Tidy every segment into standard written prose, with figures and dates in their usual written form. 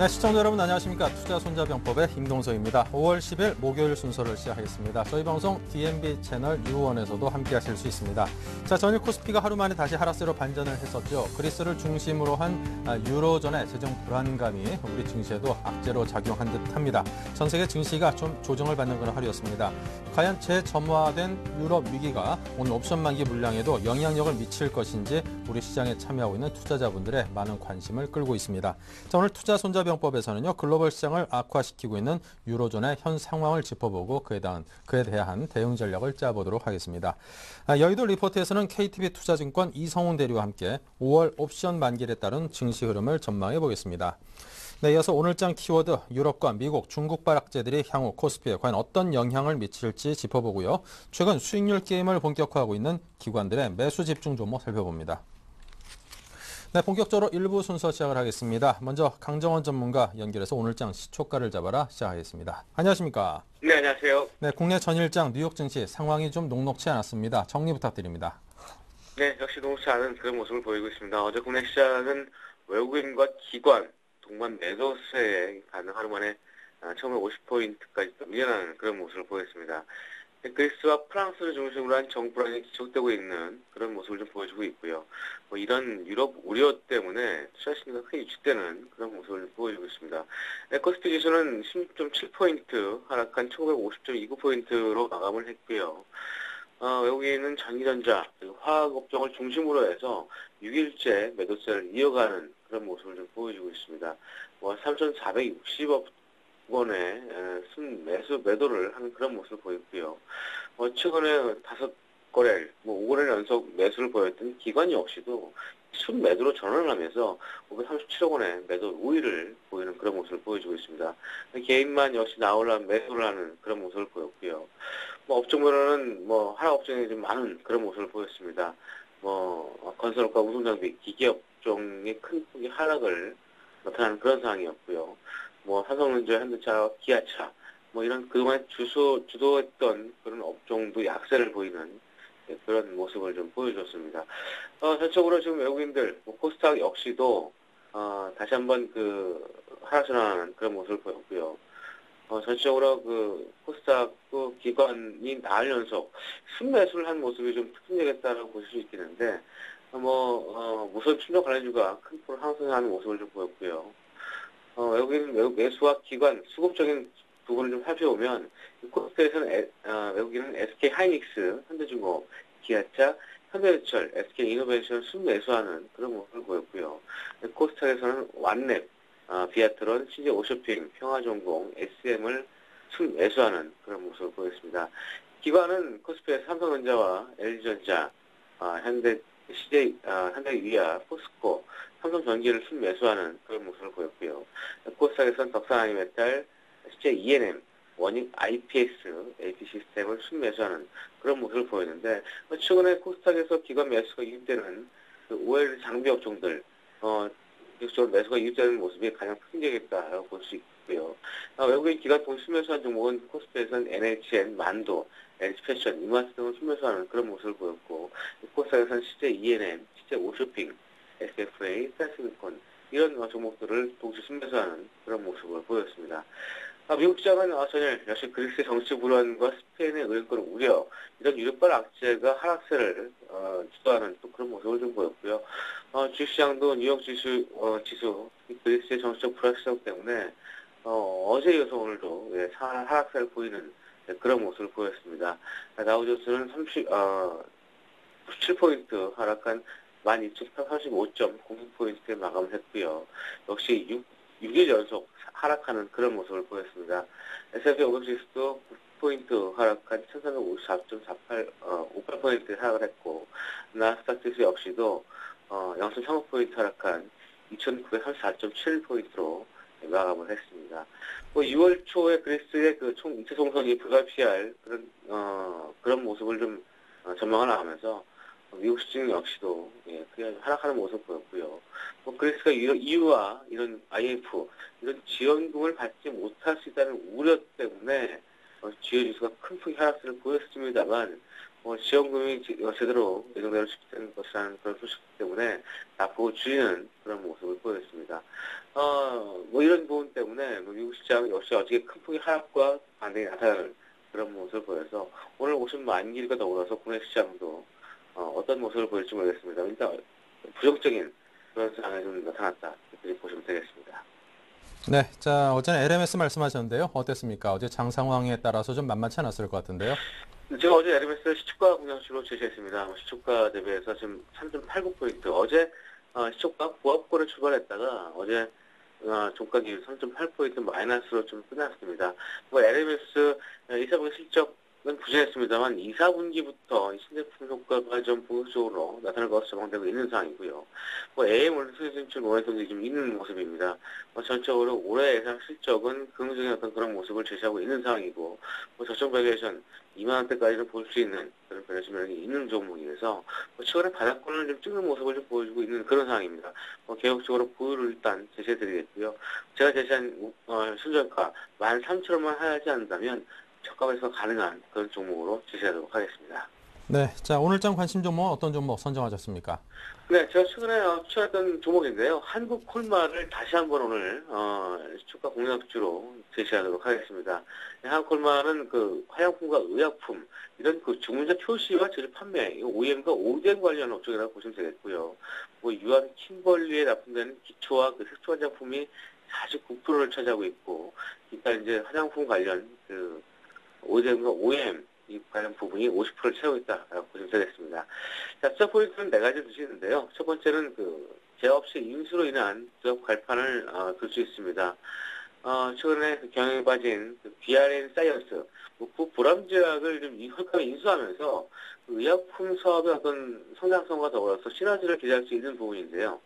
네, 시청자 여러분 안녕하십니까. 투자손자병법의 임동석입니다. 5월 10일 목요일 순서를 시작하겠습니다. 저희 방송 DMB 채널 U1에서도 함께 하실 수 있습니다. 자, 전일 코스피가 하루 만에 다시 하락세로 반전을 했었죠. 그리스를 중심으로 한 유로존의 재정 불안감이 우리 증시에도 악재로 작용한 듯합니다. 전 세계 증시가 좀 조정을 받는 그런 하루였습니다. 과연 재점화된 유럽 위기가 오늘 옵션 만기 물량에도 영향력을 미칠 것인지 우리 시장에 참여하고 있는 투자자분들의 많은 관심을 끌고 있습니다. 자, 오늘 투자손자병법에서는요, 글로벌 시장을 악화시키고 있는 유로존의 현 상황을 짚어보고 그에 대한 대응 전략을 짜보도록 하겠습니다. 여의도 리포트에서는 KTB 투자증권 이성훈 대리와 함께 5월 옵션 만기에 따른 증시 흐름을 전망해 보겠습니다. 네, 이어서 오늘장 키워드 유럽과 미국, 중국발 악재들이 향후 코스피에 과연 어떤 영향을 미칠지 짚어보고요. 최근 수익률 게임을 본격화하고 있는 기관들의 매수 집중 종목 살펴봅니다. 네, 본격적으로 1부 순서 시작을 하겠습니다. 먼저 강정원 전문가 연결해서 오늘장 시초가를 잡아라 시작하겠습니다. 안녕하십니까? 네, 안녕하세요. 네, 국내 전일장 뉴욕 증시 상황이 좀 녹록치 않았습니다. 정리 부탁드립니다. 네, 역시 녹록치 않은 그런 모습을 보이고 있습니다. 어제 국내 시장은 외국인과 기관, 동반 매도세에 가는 하루 만에 1,550포인트까지 밀려나는 그런 모습을 보였습니다. 그리스와 프랑스를 중심으로 한 정부란이 지속되고 있는 그런 모습을 좀 보여주고 있고요. 이런 유럽 우려 때문에 투자 심리가 크게 위축되는 그런 모습을 보여주고 있습니다. 코스피 지수는 16.7포인트 하락한 1950.29포인트로 마감을 했고요. 외국인은 전기전자, 화학 업종을 중심으로 해서 6일째 매도세를 이어가는 그런 모습을 좀 보여주고 있습니다. 3,460억 원의 순매수 매도를 하는 그런 모습을 보였고요. 최근에 5거래, 5거래 연속 매수를 보였던 기관 역시도 순매도로 전환을 하면서 537억 원의 매도 우위를 보이는 그런 모습을 보여주고 있습니다. 개인만 역시 나올라 매도를 하는 그런 모습을 보였고요. 업종별로는 하락 업종이 좀 많은 그런 모습을 보였습니다. 건설업과 운송장비, 기계업종의 큰 폭의 하락을 나타나는 그런 상황이었고요. 삼성전자, 현대차, 기아차, 이런 그동안 주도했던 그런 업종도 약세를 보이는 그런 모습을 좀 보여줬습니다. 전적으로 지금 외국인들, 코스닥 역시도, 다시 한번 하락 전환하는 그런 모습을 보였고요. 전체적으로 코스닥 기관이 나흘 연속 순매수를 한 모습이 좀 특징적이었다고 보실 수 있겠는데, 무선 충전 관련주가 큰 폭으로 상승하는 모습을 좀 보였고요. 외국인 매수와 기관 수급적인 부분을 좀 살펴보면 코스닥에서는 외국인은 SK 하이닉스, 현대중공업, 기아차, 현대제철, SK 이노베이션 순매수하는 그런 모습을 보였고요. 코스닥에서는 완랩, 비아트론, CJ 오쇼핑, 평화전공, SM을 순매수하는 그런 모습을 보였습니다. 기관은 코스피에서 삼성전자와 LG전자, 현대위아, 포스코, 삼성전기를 순매수하는 그런 모습을 보였고요. 코스닥에서는 덕산아이메탈, CJ ENM, 원익 IPS, AP시스템을 순매수하는 그런 모습을 보였는데, 최근에 코스닥에서 기관 매수가 유입되는 OL 장비 업종들, 계속적으로 매수가 유입되는 모습이 가장 특징적이었다고 볼 수 있고요. 외국인 기관 동 순매수한 종목은 코스피에서는 NHN, 만도, LG패션, 이마트 등을 순매수하는 그런 모습을 보였고, 코스닥에서는 CJ ENM, CJ 오쇼핑, SFA, 셀스미콘 이런 종목들을 동시 순매수하는 그런 모습을 보였습니다. 미국 시장은 전일 역시 그리스의 정치 불안과 스페인의 의원권 우려, 이런 유럽발 악재가 하락세를 주도하는 또 그런 모습을 좀 보였고요. 주식시장도 뉴욕 지수 그리스의 정치적 불확실성 때문에 어제 이어서 오늘도 하락세를 보이는 그런 모습을 보였습니다. 다우존스는 97포인트 하락한 12,835.06포인트에 마감을 했고요. 역시 6일 연속 하락하는 그런 모습을 보였습니다. S&P 500지수도 9포인트 하락한 1,354.58포인트에 하락을 했고, 나스닥 지수 역시도 0.35포인트 하락한 2,934.7포인트로 마감을 했습니다. 6월 초에 그리스의 총 인체 총선이 불가피할 그런 모습을 좀 전망을 하면서 미국 시장 역시도 그냥 하락하는 모습을 보였고요. 그리스가 EU와 이런 IMF 이런 지원금을 받지 못할 수 있다는 우려 때문에 주요 지수가 큰 폭의 하락세를 보였습니다만 지원금이 제대로 예정대로 집행된 것이라는 그런 소식 때문에 나쁘고 줄이는 그런 모습을 보였습니다. 이런 부분 때문에 미국 시장 역시 어저께 큰 폭의 하락과 반등이 나타나는 그런 모습을 보여서 오늘 오신 만기일과 더불어서 국내 시장도 어떤 모습을 보일지 모르겠습니다. 일단 부정적인 그런 상황이 좀 나타났다 이렇게 보시면 되겠습니다. 네, 자 어제는 LMS 말씀하셨는데요. 어땠습니까? 어제 장 상황에 따라서 좀 만만치 않았을 것 같은데요. 제가 어제 LMS 시초가 공략주로 제시했습니다. 시초가 대비해서 지금 3.89포인트. 어제 시초가 보합권에 출발했다가 어제 종가 기준 3.8포인트 마이너스로 좀 끝났습니다. LMS 2, 4분기 실적은 부진했습니다만 2, 4분기부터 신제품 효과가 좀 본격적으로 나타날 것으로 전망되고 있는 상황이고요. AM 월드 수익진출 모멘텀이 좀 있는 모습입니다. 전적으로 올해 예상 실적은 긍정적인 어떤 그런 모습을 제시하고 있는 상황이고, 저점 밸류에이션 2만 원대까지는 볼 수 있는 그런 밸류에이션 매력이 있는 종목이라서 최근에 바닥권을 좀 찍는 모습을 좀 보여주고 있는 그런 상황입니다. 개혁적으로 보유를 일단 제시해드리겠고요. 제가 제시한 순저가 13,000원만 하지 않는다면 저가에서 가능한 그런 종목으로 제시하도록 하겠습니다. 네, 자 오늘장 관심 종목 어떤 종목 선정하셨습니까? 네, 제가 최근에 추천했던 종목인데요. 한국콜마를 다시 한번 오늘 주가 공략주로 제시하도록 하겠습니다. 한국콜마는 그 화장품과 의약품 이런 그 주문자 표시와 제조 판매, OEM과 ODM 관련 업종이라고 보시면 되겠고요. 유한 킴벌리에 납품되는 기초와 그 색조 화장품이 49%를 차지하고 있고, 기타 이제 화장품 관련 그 ODM과 OEM 이 관련 부분이 50%를 채우고 있다라고 보시면 되겠습니다. 자, 투자 포인트는 4가지 두시는데요. 첫 번째는 그 제업체 인수로 인한 기업 갈판을 둘 수 있습니다. 최근에 그 경영에 빠진 그 BRN 사이언스, 보람제약을 좀 헐값에 인수하면서 그 의약품 사업의 어떤 성장성과 더불어서 시너지를 기대할 수 있는 부분인데요.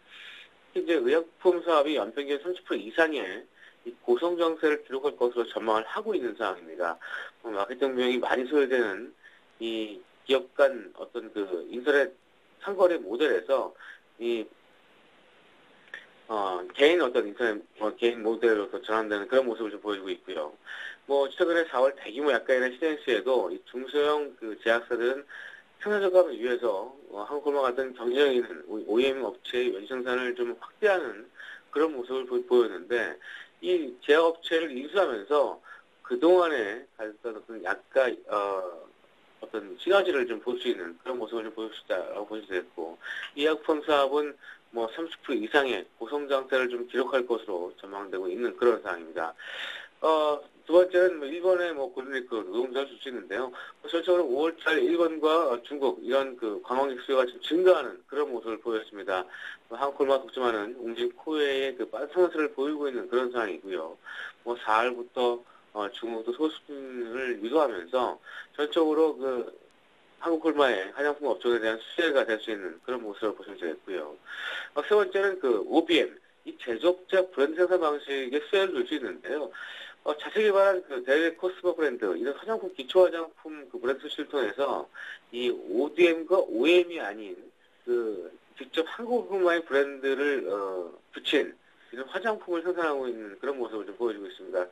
이제 의약품 사업이 연평균 30% 이상의 이 고성장세를 기록할 것으로 전망을 하고 있는 상황입니다. 마케팅 비용이 많이 소요되는 이 기업 간 어떤 그 인터넷 상거래 모델에서 이 개인 어떤 인터넷 개인 모델로 전환되는 그런 모습을 좀 보여주고 있고요. 최근에 4월 대규모 약가인의 시행시에도 이 중소형 그 제약사들은 생산 저감을 위해서 한국콜마 같은 경쟁력 있는 OEM 업체의 외지 생산을 좀 확대하는 그런 모습을 보였는데, 이 제약업체를 인수하면서 그동안에 가졌던 어떤 약간 어떤 시너지를 좀 볼 수 있는 그런 모습을 좀 보일 수 있다라고 보시면 되겠고, 이 약품 사업은 30% 이상의 고성장세를 좀 기록할 것으로 전망되고 있는 그런 상황입니다. 두 번째는 일본의 골든리크 노동자를 줄 수 있는데요. 전체적으로 5월달 일본과 중국 이런 그 관광객 수요가 좀 증가하는 그런 모습을 보였습니다. 한국콜마 독점하는 웅진 코웨이의 그 빠른 상승세를 보이고 있는 그런 상황이고요. 4월부터 중국도 소수준을 유도하면서 전적으로 그 한국콜마의 화장품 업종에 대한 수혜가 될 수 있는 그런 모습을 보시면 되겠고요. 세 번째는 그 OBM, 이 제조업자 브랜드 생산 방식의 수혜를 줄 수 있는데요. 자체 개발한 그 델 코스모 브랜드, 이런 화장품, 기초 화장품 그 브랜드 수를 통해서 이 ODM과 OEM이 아닌 그 직접 한국만의 브랜드를 붙인 이런 화장품을 생산하고 있는 그런 모습을 좀 보여주고 있습니다.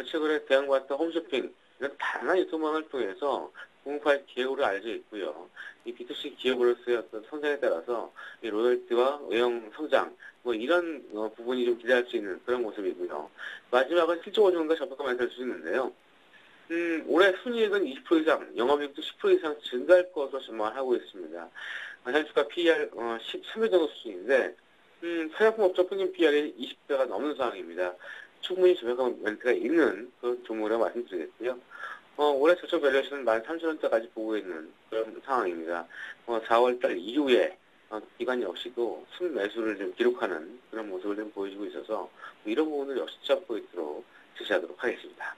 최근에 대형마트, 홈쇼핑 이런 다양한 유통망을 통해서 공급할 기회로 알려져 있고요. 이 B2C 기업으로서의 어떤 성장에 따라서 이 로열티와 외형 성장 이런 부분이 좀 기대할 수 있는 그런 모습이고요. 마지막은 실적 오전과 저평가 만들 수 있는데요. 올해 순이익은 20% 이상, 영업이익도 10% 이상 증가할 것으로 전망하고 있습니다. 현주가 PER 13배 정도 수준인데, 화장품 업종 평균 PER이 20배가 넘는 상황입니다. 충분히 저평가 멘트가 있는 그런 종목이라고 말씀드리겠고요. 올해 저점 밸류에이션은 13,000원대까지 보고 있는 그런 상황입니다. 4월달 이후에 기관 역시도 순매수를 좀 기록하는 그런 모습을 좀 보여주고 있어서 이런 부분을 역시 투자 포인트로 제시하도록 하겠습니다.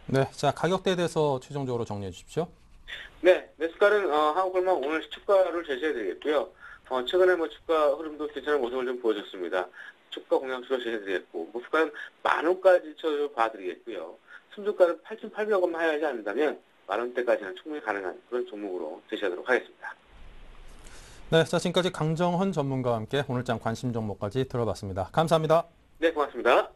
네, 자 가격대에 대해서 최종적으로 정리해 주십시오. 네, 매수가는 한국콜마 오늘 시초가를 제시해드리겠고요. 최근에 주가 흐름도 괜찮은 모습을 좀 보여줬습니다. 주가 공략수로 제시해드리겠고, 목표가는 10,000원까지 봐드리겠고요. 순저가는 8,800원만 하지 않는다면 10,000원대까지는 충분히 가능한 그런 종목으로 제시하도록 하겠습니다. 네, 자 지금까지 강정헌 전문가와 함께 오늘장 관심 종목까지 들어봤습니다. 감사합니다. 네, 고맙습니다.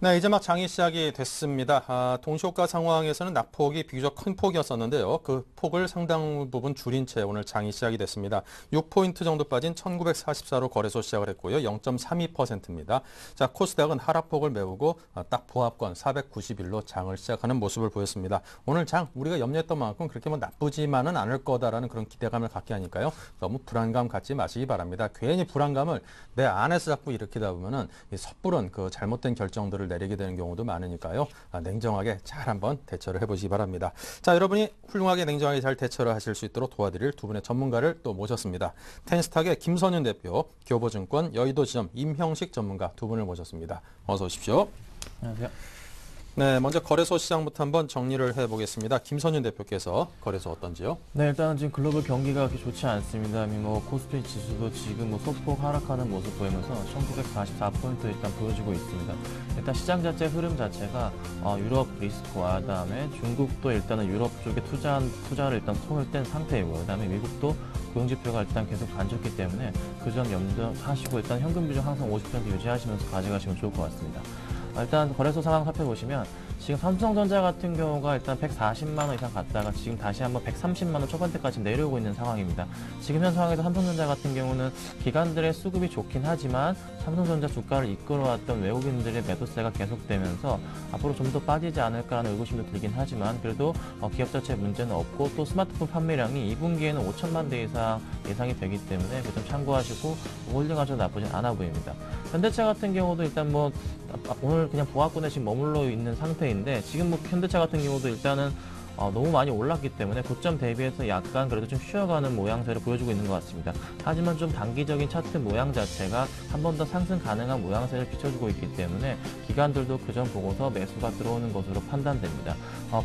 네, 이제 막 장이 시작이 됐습니다. 동시호가 상황에서는 낙폭이 비교적 큰 폭이었었는데요. 그 폭을 상당 부분 줄인 채 오늘 장이 시작이 됐습니다. 6포인트 정도 빠진 1944로 거래소 시작을 했고요. 0.32%입니다. 자, 코스닥은 하락폭을 메우고 딱 보합권 491로 장을 시작하는 모습을 보였습니다. 오늘 장 우리가 염려했던 만큼 그렇게 뭐 나쁘지만은 않을 거다라는 그런 기대감을 갖게 하니까요. 너무 불안감 갖지 마시기 바랍니다. 괜히 불안감을 내 안에서 자꾸 일으키다 보면은 섣부른 그 잘못된 결정들을 내리게 되는 경우도 많으니까요. 냉정하게 잘 한번 대처를 해보시기 바랍니다. 자, 여러분이 훌륭하게 냉정하게 잘 대처를 하실 수 있도록 도와드릴 두 분의 전문가를 또 모셨습니다. 텐스탁의 김선윤 대표, 교보증권 여의도지점 임형식 전문가 두 분을 모셨습니다. 어서 오십시오. 안녕하세요. 네, 먼저 거래소 시장부터 한번 정리를 해보겠습니다. 김선윤 대표께서 거래소 어떤지요? 네, 일단은 지금 글로벌 경기가 그렇게 좋지 않습니다. 코스피 지수도 지금 소폭 하락하는 모습 보이면서 1944포인트 일단 보여주고 있습니다. 일단 시장 자체 흐름 자체가 유럽 리스크와 그다음에 중국도 일단은 유럽 쪽에 투자를 일단 손을 뗀 상태이고, 그다음에 미국도 고용지표가 일단 계속 안 좋기 때문에 그 점 염두하시고 일단 현금 비중 항상 50% 유지하시면서 가져가시면 좋을 것 같습니다. 일단 거래소 상황 살펴보시면 지금 삼성전자 같은 경우가 일단 140만 원 이상 갔다가 지금 다시 한번 130만 원 초반대까지 내려오고 있는 상황입니다. 지금 현 상황에서 삼성전자 같은 경우는 기관들의 수급이 좋긴 하지만 삼성전자 주가를 이끌어왔던 외국인들의 매도세가 계속되면서 앞으로 좀 더 빠지지 않을까라는 의구심도 들긴 하지만 그래도 기업 자체에 문제는 없고 또 스마트폰 판매량이 2분기에는 5천만 대 이상 예상이 되기 때문에 그 점 참고하시고 홀딩하셔도 나쁘진 않아 보입니다. 현대차 같은 경우도 일단 오늘 그냥 보합권에 지금 머물러 있는 상태인데 지금 현대차 같은 경우도 일단은 너무 많이 올랐기 때문에 고점 대비해서 약간 그래도 좀 쉬어가는 모양새를 보여주고 있는 것 같습니다. 하지만 좀 단기적인 차트 모양 자체가 한 번 더 상승 가능한 모양새를 비춰주고 있기 때문에 기관들도 그 점 보고서 매수가 들어오는 것으로 판단됩니다.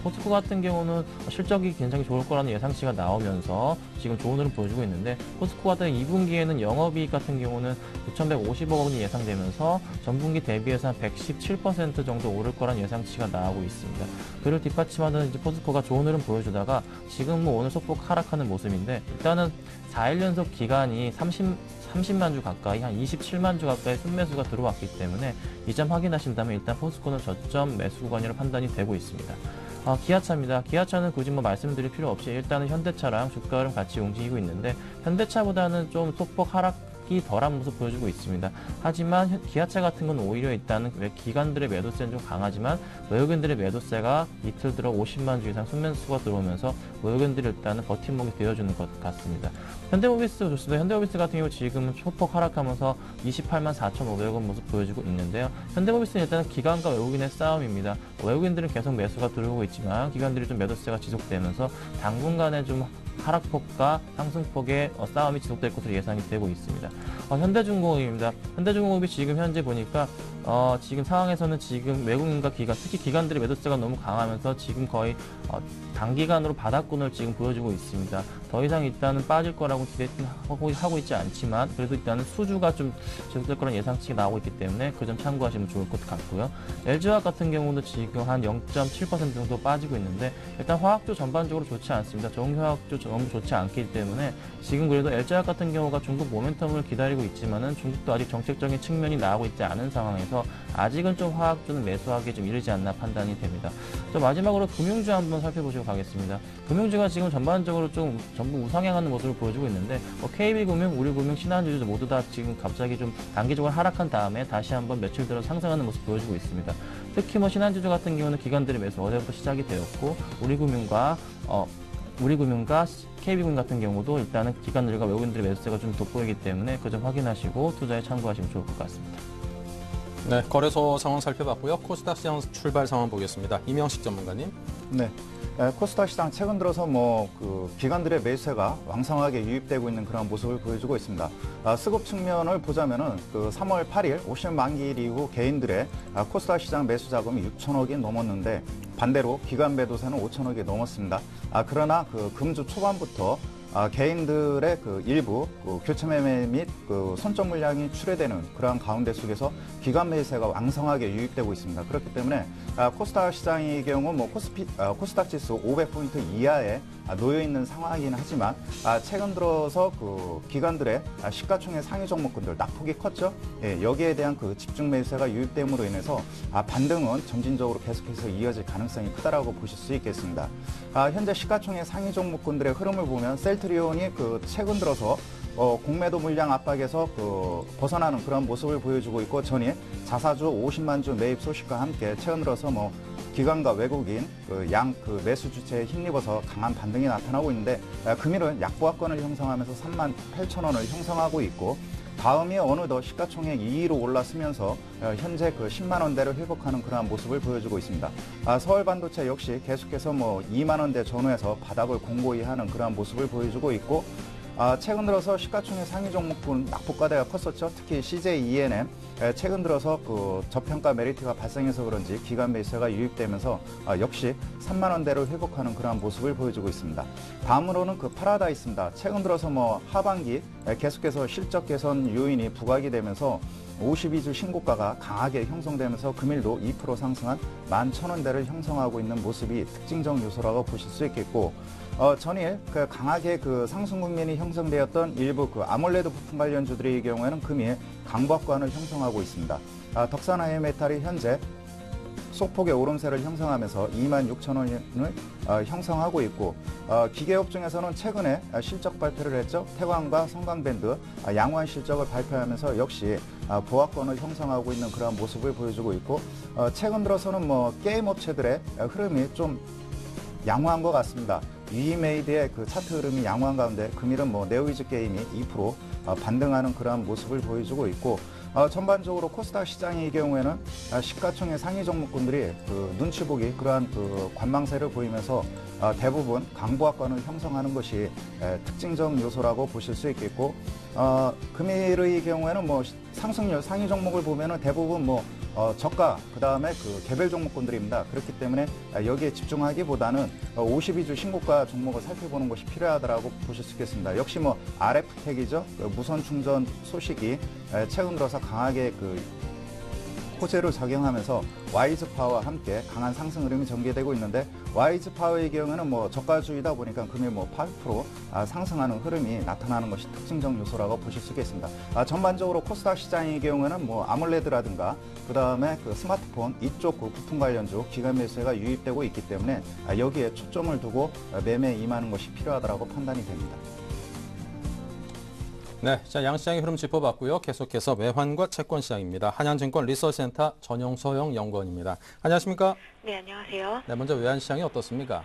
포스코 같은 경우는 실적이 굉장히 좋을 거라는 예상치가 나오면서 지금 좋은 흐름 보여주고 있는데 포스코 같은 2분기에는 영업이익 같은 경우는 9,150억 원이 예상되면서 전분기 대비해서 한 117% 정도 오를 거라는 예상치가 나오고 있습니다. 그를 뒷받침하는 이제 포스코가 좋은 흐름 보여주다가 지금 오늘 소폭 하락하는 모습인데 일단은 4일 연속 기간이 30만 주 가까이 한 27만 주 가까이 순매수가 들어왔기 때문에 이 점 확인하신다면 일단 포스코는 저점 매수 구간이라 판단이 되고 있습니다. 기아차입니다. 기아차는 굳이 말씀드릴 필요 없이 일단은 현대차랑 주가 흐름 같이 움직이고 있는데 현대차보다는 좀 소폭 하락이 덜한 모습 보여주고 있습니다. 하지만 기아차 같은 건 오히려 일단은 기관들의 매도세는 좀 강하지만 외국인들의 매도세가 이틀 들어 50만 주 이상 순매수가 들어오면서 외국인들이 일단은 버팀목이 되어주는 것 같습니다. 현대모비스도 좋습니다. 현대모비스 같은 경우 지금은 소폭 하락하면서 28만 4,500원 모습 보여주고 있는데요. 현대모비스는 일단은 기관과 외국인의 싸움입니다. 외국인들은 계속 매수가 들어오고 있지만 기관들이 좀 매도세가 지속되면서 당분간에 좀 하락폭과 상승폭의 싸움이 지속될 것으로 예상이 되고 있습니다. 현대중공업입니다. 현대중공업이 지금 현재 보니까 지금 상황에서는 지금 외국인과 기관, 특히 기관들의 매도세가 너무 강하면서 지금 거의 단기간으로 바닥권을 지금 보여주고 있습니다. 더 이상 일단은 빠질 거라고 기대하고 있지 않지만 그래도 일단은 수주가 좀 지속될 거라는 예상치가 나오고 있기 때문에 그 점 참고하시면 좋을 것 같고요. LG화학 같은 경우도 지금 한 0.7% 정도 빠지고 있는데 일단 화학주 전반적으로 좋지 않습니다. 정유화학주 너무 좋지 않기 때문에 지금 그래도 LG화학 같은 경우가 중국 모멘텀을 기다리고 있지만은 중국도 아직 정책적인 측면이 나오고 있지 않은 상황에서 아직은 좀 화학주는 매수하기에 좀 이르지 않나 판단이 됩니다. 마지막으로 금융주 한번 살펴보시고 가겠습니다. 금융주가 지금 전반적으로 좀 전부 우상향하는 모습을 보여주고 있는데 KB금융, 우리금융, 신한주주 모두 다 지금 갑자기 좀 단기적으로 하락한 다음에 다시 한번 며칠 들어 상승하는 모습 보여주고 있습니다. 특히 신한주주 같은 경우는 기관들의 매수 어제부터 시작이 되었고 우리금융과 KB금융 같은 경우도 일단은 기관들과 외국인들의 매수세가 좀 돋보이기 때문에 그 점 확인하시고 투자에 참고하시면 좋을 것 같습니다. 네, 거래소 상황 살펴봤고요. 코스닥 시장 출발 상황 보겠습니다. 임형식 전문가님. 네. 코스닥 시장 최근 들어서 기관들의 매수세가 왕성하게 유입되고 있는 그런 모습을 보여주고 있습니다. 수급 측면을 보자면은 3월 8일 오션 만기일 이후 개인들의 코스닥 시장 매수 자금이 6천억이 넘었는데 반대로 기관 매도세는 5천억이 넘었습니다. 그러나 금주 초반부터 개인들의 일부 교체 매매 및 선점 물량이 출회되는 그러한 가운데 속에서 기관 매수세가 왕성하게 유입되고 있습니다. 그렇기 때문에 코스닥 시장의 경우 코스닥 지수 500포인트 이하의 놓여 있는 상황이긴 하지만 최근 들어서 그 기관들의 시가총액 상위 종목군들 낙폭이 컸죠. 예, 여기에 대한 그 집중 매수세가 유입됨으로 인해서 반등은 점진적으로 계속해서 이어질 가능성이 크다라고 보실 수 있겠습니다. 현재 시가총액 상위 종목군들의 흐름을 보면 셀트리온이 그 최근 들어서 공매도 물량 압박에서 벗어나는 그런 모습을 보여주고 있고, 전일 자사주 50만 주 매입 소식과 함께 최근 들어서 기관과 외국인 그 매수 주체에 힘입어서 강한 반등이 나타나고 있는데, 금일은 약보합권을 형성하면서 38,000원을 형성하고 있고, 다음이 어느덧 시가총액 2위로 올라서면서 현재 그 10만 원대를 회복하는 그러한 모습을 보여주고 있습니다. 서울반도체 역시 계속해서 2만 원대 전후에서 바닥을 공고히 하는 그러한 모습을 보여주고 있고, 최근 들어서 시가총액 상위 종목군 낙폭과대가 컸었죠. 특히 CJ-ENM 최근 들어서 그 저평가 메리트가 발생해서 그런지 기관 매수세가 유입되면서 역시 3만 원대를 회복하는 그러한 모습을 보여주고 있습니다. 다음으로는 그 파라다이스입니다. 최근 들어서 하반기 계속해서 실적 개선 요인이 부각이 되면서 52주 신고가가 강하게 형성되면서 금일도 2% 상승한 11,000원대를 형성하고 있는 모습이 특징적 요소라고 보실 수 있겠고, 전일 강하게 그 상승 국면이 형성되었던 일부 그 아몰레드 부품 관련주들의 경우에는 금일 강보합권을 형성하고 있습니다. 덕산 하이메탈이 현재 소폭의 오름세를 형성하면서 26,000원을 형성하고 있고, 기계업 중에서는 최근에 실적 발표를 했죠. 태광과 성광밴드 양호한 실적을 발표하면서 역시 보합권을 형성하고 있는 그런 모습을 보여주고 있고, 최근 들어서는 게임 업체들의 흐름이 좀 양호한 것 같습니다. 위메이드의 그 차트 흐름이 양호한 가운데 금일은 네오이즈 게임이 2% 반등하는 그러한 모습을 보여주고 있고, 전반적으로 코스닥 시장의 경우에는 시가총액 상위 종목군들이 그 눈치 보기 그러한 그 관망세를 보이면서 대부분 강보합권을 형성하는 것이 특징적 요소라고 보실 수 있겠고, 금일의 경우에는 상승률 상위 종목을 보면은 대부분 저가 그 다음에 그 개별 종목군들입니다. 그렇기 때문에 여기에 집중하기보다는 52주 신고가 종목을 살펴보는 것이 필요하다고 보실 수 있겠습니다. 역시 RF텍이죠. 무선 충전 소식이 최근 들어서 강하게 호재로 작용하면서 와이즈파워와 함께 강한 상승 흐름이 전개되고 있는데, 와이즈파워의 경우에는 저가주이다 보니까 금일 8% 상승하는 흐름이 나타나는 것이 특징적 요소라고 보실 수 있겠습니다. 전반적으로 코스닥 시장의 경우에는 아몰레드라든가 그 다음에 그 스마트폰 이쪽 그 부품 관련주 기관 매수가 유입되고 있기 때문에 여기에 초점을 두고 매매에 임하는 것이 필요하다고 판단이 됩니다. 네, 자, 양시장의 흐름 짚어봤고요. 계속해서 외환과 채권 시장입니다. 한양증권 리서치센터 전용서영 연구원입니다. 안녕하십니까? 네, 안녕하세요. 네, 먼저 외환 시장이 어떻습니까?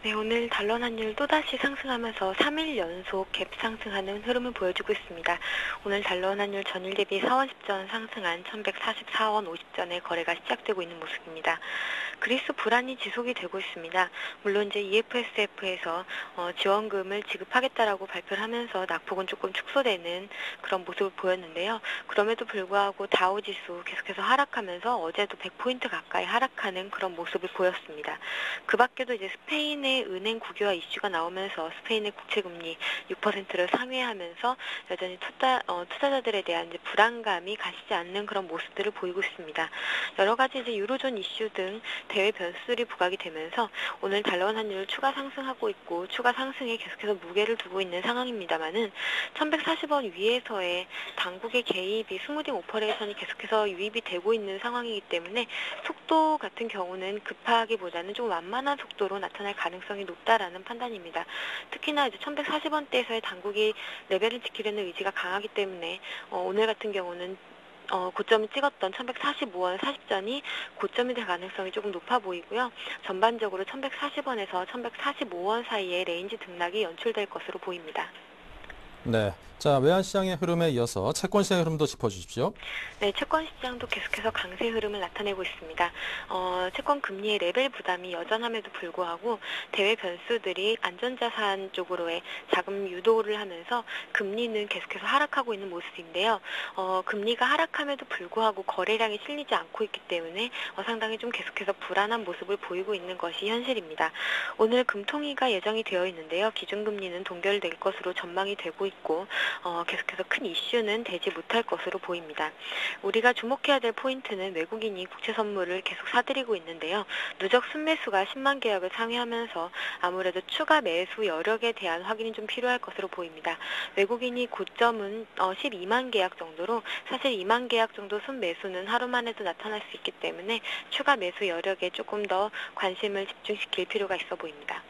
네, 오늘 달러 환율 또다시 상승하면서 3일 연속 갭 상승하는 흐름을 보여주고 있습니다. 오늘 달러 환율 전일 대비 4원 10전 상승한 1144원 50전에 거래가 시작되고 있는 모습입니다. 그리스 불안이 지속이 되고 있습니다. 물론 이제 EFSF에서 지원금을 지급하겠다라고 발표를 하면서 낙폭은 조금 축소되는 그런 모습을 보였는데요. 그럼에도 불구하고 다우지수 계속해서 하락하면서 어제도 100포인트 가까이 하락하는 그런 모습을 보였습니다. 그 밖에도 이제 스페인의 은행 국유화 이슈가 나오면서 스페인의 국채금리 6%를 상회하면서 여전히 투자자들에 대한 이제 불안감이 가시지 않는 그런 모습들을 보이고 있습니다. 여러 가지 이제 유로존 이슈 등 대외 변수들이 부각이 되면서 오늘 달러 환율 추가 상승하고 있고 추가 상승에 계속해서 무게를 두고 있는 상황입니다만은 1140원 위에서의 당국의 개입이 스무딩 오퍼레이션이 계속해서 유입이 되고 있는 상황이기 때문에 속도 같은 경우는 급하기보다는 좀 완만한 속도로 나타날 가능성이 높다라는 판단입니다. 특히나 이제 1140원대에서의 당국이 레벨을 지키려는 의지가 강하기 때문에 오늘 같은 경우는 고점을 찍었던 1145원 40전이 고점이 될 가능성이 조금 높아 보이고요. 전반적으로 1140원에서 1145원 사이의 레인지 등락이 연출될 것으로 보입니다. 네, 자, 외환시장의 흐름에 이어서 채권시장의 흐름도 짚어주십시오. 네, 채권시장도 계속해서 강세 흐름을 나타내고 있습니다. 채권 금리의 레벨 부담이 여전함에도 불구하고 대외 변수들이 안전자산 쪽으로의 자금 유도를 하면서 금리는 계속해서 하락하고 있는 모습인데요. 금리가 하락함에도 불구하고 거래량이 실리지 않고 있기 때문에 상당히 좀 계속해서 불안한 모습을 보이고 있는 것이 현실입니다. 오늘 금통위가 예정이 되어 있는데요. 기준금리는 동결될 것으로 전망이 되고 있고 계속해서 큰 이슈는 되지 못할 것으로 보입니다. 우리가 주목해야 될 포인트는 외국인이 국채 선물을 계속 사들이고 있는데요. 누적 순매수가 10만 계약을 상회하면서 아무래도 추가 매수 여력에 대한 확인이 좀 필요할 것으로 보입니다. 외국인이 고점은 12만 계약 정도로 사실 2만 계약 정도 순매수는 하루 만에도 나타날 수 있기 때문에 추가 매수 여력에 조금 더 관심을 집중시킬 필요가 있어 보입니다.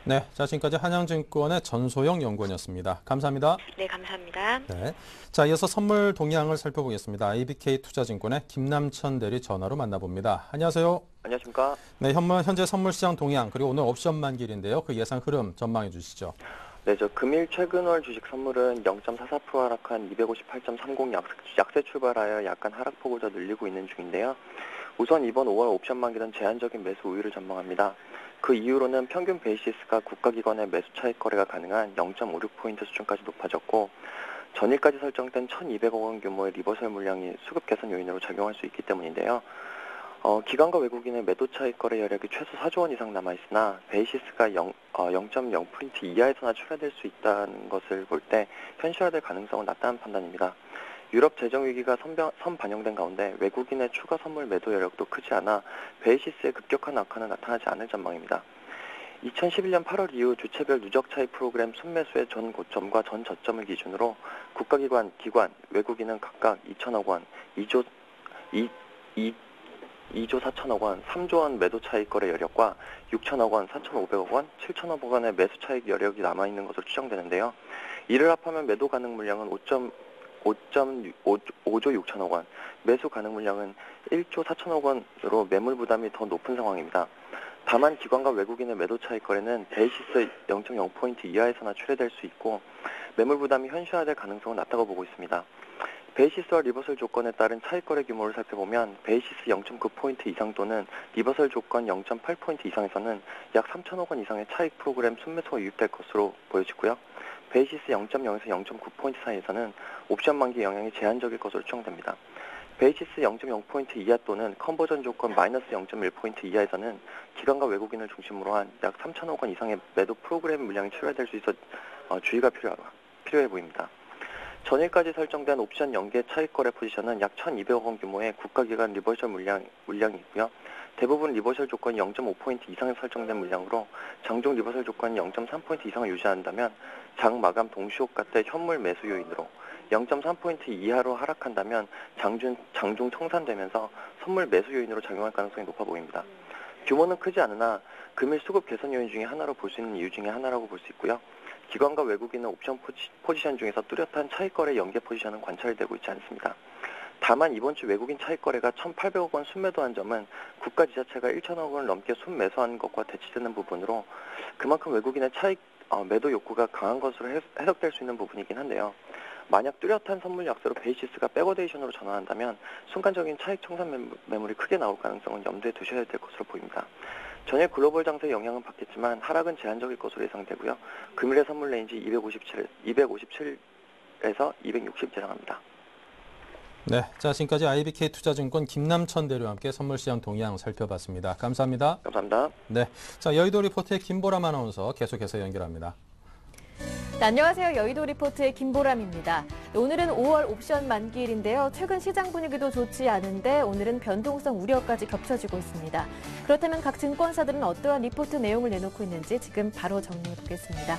네, 자 지금까지 한양증권의 전소영 연구원이었습니다. 감사합니다. 네, 감사합니다. 네, 자 이어서 선물 동향을 살펴보겠습니다. IBK 투자증권의 김남천 대리 전화로 만나봅니다. 안녕하세요. 안녕하십니까. 네, 현재 선물시장 동향 그리고 오늘 옵션 만기일인데요. 그 예상 흐름 전망해 주시죠. 네, 금일 최근월 주식 선물은 0.44% 하락한 258.30 약세 출발하여 약간 하락폭을 더 늘리고 있는 중인데요. 우선 이번 5월 옵션 만기는 제한적인 매수 우위를 전망합니다. 그 이후로는 평균 베이시스가 국가기관의 매수 차익 거래가 가능한 0.56포인트 수준까지 높아졌고 전일까지 설정된 1,200억 원 규모의 리버설 물량이 수급 개선 요인으로 작용할 수 있기 때문인데요. 기관과 외국인의 매도 차익 거래 여력이 최소 4조 원 이상 남아있으나 베이시스가 0.0포인트 이하에서나 출하될 수 있다는 것을 볼 때 현실화될 가능성은 낮다는 판단입니다. 유럽 재정 위기가 선반영된 가운데 외국인의 추가 선물 매도 여력도 크지 않아 베이시스의 급격한 악화는 나타나지 않을 전망입니다. 2011년 8월 이후 주체별 누적 차익 프로그램 순매수의 전 고점과 전 저점을 기준으로 국가기관, 기관, 외국인은 각각 2천억 원, 2조 4천억 원, 3조 원 매도 차익 거래 여력과 6천억 원, 4,500억 원, 7천억 원의 매수 차익 여력이 남아있는 것으로 추정되는데요. 이를 합하면 매도 가능 물량은 5조 6천억 원, 매수 가능 물량은 1조 4천억 원으로 매물 부담이 더 높은 상황입니다. 다만 기관과 외국인의 매도 차익 거래는 베이시스 0.0포인트 이하에서나 출회될 수 있고 매물 부담이 현실화될 가능성은 낮다고 보고 있습니다. 베이시스와 리버설 조건에 따른 차익 거래 규모를 살펴보면 베이시스 0.9포인트 이상 또는 리버설 조건 0.8포인트 이상에서는 약 3천억 원 이상의 차익 프로그램 순매수가 유입될 것으로 보여지고요. 베이시스 0.0에서 0.9포인트 사이에서는 옵션 만기 영향이 제한적일 것으로 추정됩니다. 베이시스 0.0포인트 이하 또는 컨버전 조건 마이너스 0.1포인트 이하에서는 기관과 외국인을 중심으로 한 약 3천억 원 이상의 매도 프로그램 물량이 출하될 수 있어 주의가 필요해 보입니다. 전일까지 설정된 옵션 연계 차익 거래 포지션은 약 1,200억 원 규모의 국가기관 리버설 물량이 있고요. 대부분 리버설 조건이 0.5포인트 이상에 설정된 물량으로 장중 리버설 조건이 0.3포인트 이상을 유지한다면 장 마감 동시효과 때 현물 매수 요인으로 0.3포인트 이하로 하락한다면 장중 청산되면서 선물 매수 요인으로 작용할 가능성이 높아 보입니다. 규모는 크지 않으나 금일 수급 개선 요인 중에 하나로 볼 수 있는 이유 중에 하나라고 볼 수 있고요. 기관과 외국인은 옵션 포지션 중에서 뚜렷한 차익 거래 연계 포지션은 관찰되고 있지 않습니다. 다만 이번 주 외국인 차익 거래가 1,800억 원 순매도한 점은 국가 지자체가 1천억 원을 넘게 순매수한 것과 대치되는 부분으로 그만큼 외국인의 차익 매도 욕구가 강한 것으로 해석될 수 있는 부분이긴 한데요. 만약 뚜렷한 선물 약세로 베이시스가 백어데이션으로 전환한다면 순간적인 차익 청산 매물이 크게 나올 가능성은 염두에 두셔야 될 것으로 보입니다. 전일 글로벌 장세의 영향은 받겠지만 하락은 제한적일 것으로 예상되고요. 금일의 선물 레인지 257에서 260 예상합니다. 네, 자 지금까지 IBK 투자증권 김남천 대리와 함께 선물시장 동향 살펴봤습니다. 감사합니다. 감사합니다. 네, 자 여의도 리포트의 김보람 아나운서 계속해서 연결합니다. 네, 안녕하세요. 여의도 리포트의 김보람입니다. 오늘은 5월 옵션 만기일인데요. 최근 시장 분위기도 좋지 않은데 오늘은 변동성 우려까지 겹쳐지고 있습니다. 그렇다면 각 증권사들은 어떠한 리포트 내용을 내놓고 있는지 지금 바로 정리해 보겠습니다.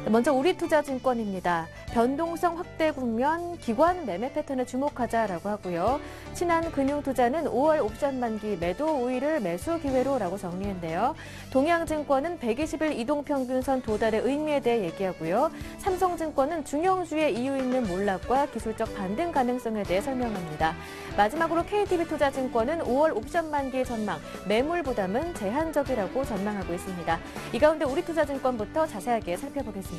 먼저 우리투자증권입니다. 변동성 확대 국면, 기관 매매 패턴에 주목하자라고 하고요. 신한금융투자는 5월 옵션 만기 매도 우위를 매수 기회로라고 정리했는데요. 동양증권은 120일 이동평균선 도달의 의미에 대해 얘기하고요. 삼성증권은 중형주의 이유 있는 몰락과 기술적 반등 가능성에 대해 설명합니다. 마지막으로 KTB투자증권은 5월 옵션 만기 전망, 매물 부담은 제한적이라고 전망하고 있습니다. 이 가운데 우리투자증권부터 자세하게 살펴보겠습니다.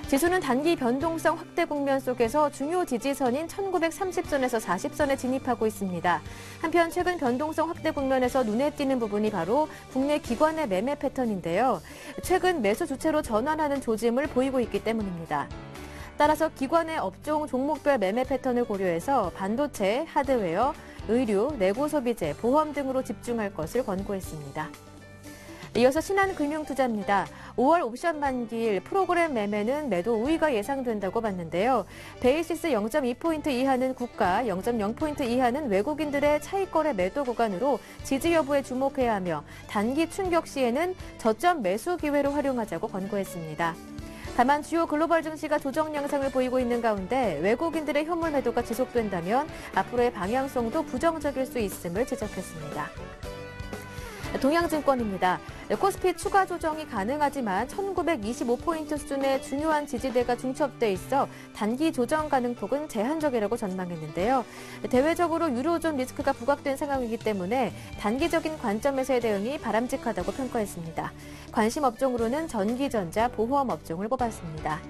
지수는 단기 변동성 확대 국면 속에서 중요 지지선인 1930선에서 40선에 진입하고 있습니다. 한편 최근 변동성 확대 국면에서 눈에 띄는 부분이 바로 국내 기관의 매매 패턴인데요. 최근 매수 주체로 전환하는 조짐을 보이고 있기 때문입니다. 따라서 기관의 업종 종목별 매매 패턴을 고려해서 반도체, 하드웨어, 의류, 내구 소비재, 보험 등으로 집중할 것을 권고했습니다. 이어서 신한금융투자입니다. 5월 옵션 만기일 프로그램 매매는 매도 우위가 예상된다고 봤는데요. 베이시스 0.2포인트 이하는 국가, 0.0포인트 이하는 외국인들의 차익거래 매도 구간으로 지지 여부에 주목해야 하며 단기 충격 시에는 저점 매수 기회로 활용하자고 권고했습니다. 다만 주요 글로벌 증시가 조정 양상을 보이고 있는 가운데 외국인들의 현물 매도가 지속된다면 앞으로의 방향성도 부정적일 수 있음을 지적했습니다. 동양증권입니다. 코스피 추가 조정이 가능하지만 1925포인트 수준의 중요한 지지대가 중첩돼 있어 단기 조정 가능폭은 제한적이라고 전망했는데요. 대외적으로 유로존 리스크가 부각된 상황이기 때문에 단기적인 관점에서의 대응이 바람직하다고 평가했습니다. 관심 업종으로는 전기전자, 보험 업종을 꼽았습니다.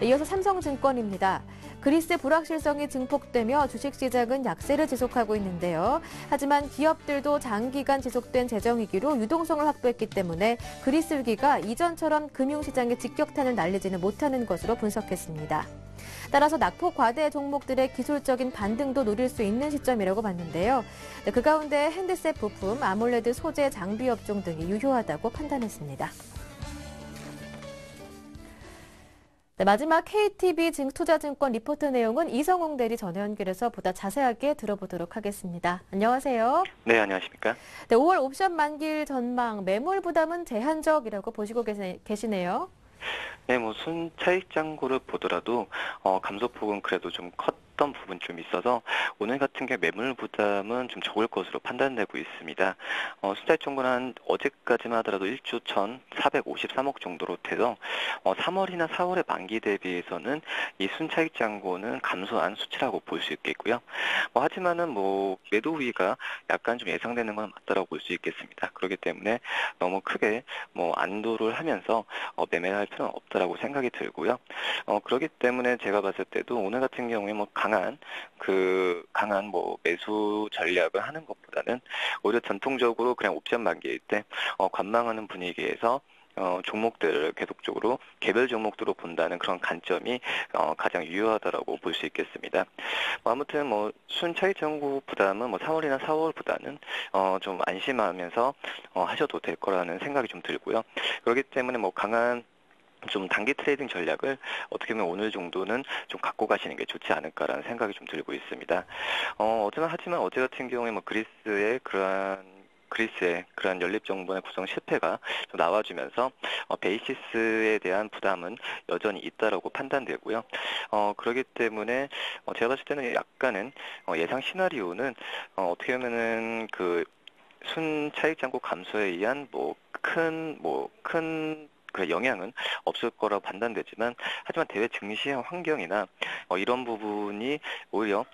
이어서 삼성증권입니다. 그리스 불확실성이 증폭되며 주식시장은 약세를 지속하고 있는데요. 하지만 기업들도 장기간 지속된 재정위기로 유동성을 확보했기 때문에 그리스 위기가 이전처럼 금융시장에 직격탄을 날리지는 못하는 것으로 분석했습니다. 따라서 낙폭 과대 종목들의 기술적인 반등도 노릴 수 있는 시점이라고 봤는데요. 그 가운데 핸드셋 부품, 아몰레드 소재, 장비 업종 등이 유효하다고 판단했습니다. 네, 마지막 KTB 투자증권 리포트 내용은 이성웅 대리 전화 연결해서 보다 자세하게 들어보도록 하겠습니다. 안녕하세요. 네, 안녕하십니까? 네, 5월 옵션 만기일 전망, 매물 부담은 제한적이라고 보시고 계시네요. 네, 순차익 잔고를 보더라도 감소폭은 그래도 좀 컸던 부분 좀 있어서 오늘 같은 경우 매물 부담은 좀 적을 것으로 판단되고 있습니다. 순차익 잔고는 어제까지만 하더라도 1조 1,453억 정도로 돼서 3월이나 4월의 만기 대비해서는 이 순차익 잔고는 감소한 수치라고 볼 수 있겠고요. 하지만은 매도 우위가 약간 좀 예상되는 건 맞다라고 볼 수 있겠습니다. 그렇기 때문에 너무 크게 안도를 하면서 매매를 할 필요는 없다라고 생각이 들고요. 그렇기 때문에 제가 봤을 때도 오늘 같은 경우에 강한 매수 전략을 하는 것보다는 오히려 전통적으로 그냥 옵션 만기일 때 관망하는 분위기에서 종목들을 계속적으로 개별 종목들로 본다는 그런 관점이 가장 유효하다라고 볼 수 있겠습니다. 아무튼 순차익 잔고보다는 3월이나 4월보다는 좀 안심하면서 하셔도 될 거라는 생각이 좀 들고요. 그렇기 때문에 강한 좀 단기 트레이딩 전략을 어떻게 보면 오늘 정도는 좀 갖고 가시는 게 좋지 않을까라는 생각이 좀 들고 있습니다. 하지만 어제 같은 경우에 그리스의 그러한 연립정부의 구성 실패가 좀 나와주면서 베이시스에 대한 부담은 여전히 있다라고 판단되고요. 그렇기 때문에 제가 봤을 때는 약간은 예상 시나리오는 어떻게 보면은 그 순차익 잔고 감소에 의한 큰 영향은 없을 거라고 판단되지만 하지만 대외 증시 환경이나 이런 부분이 오히려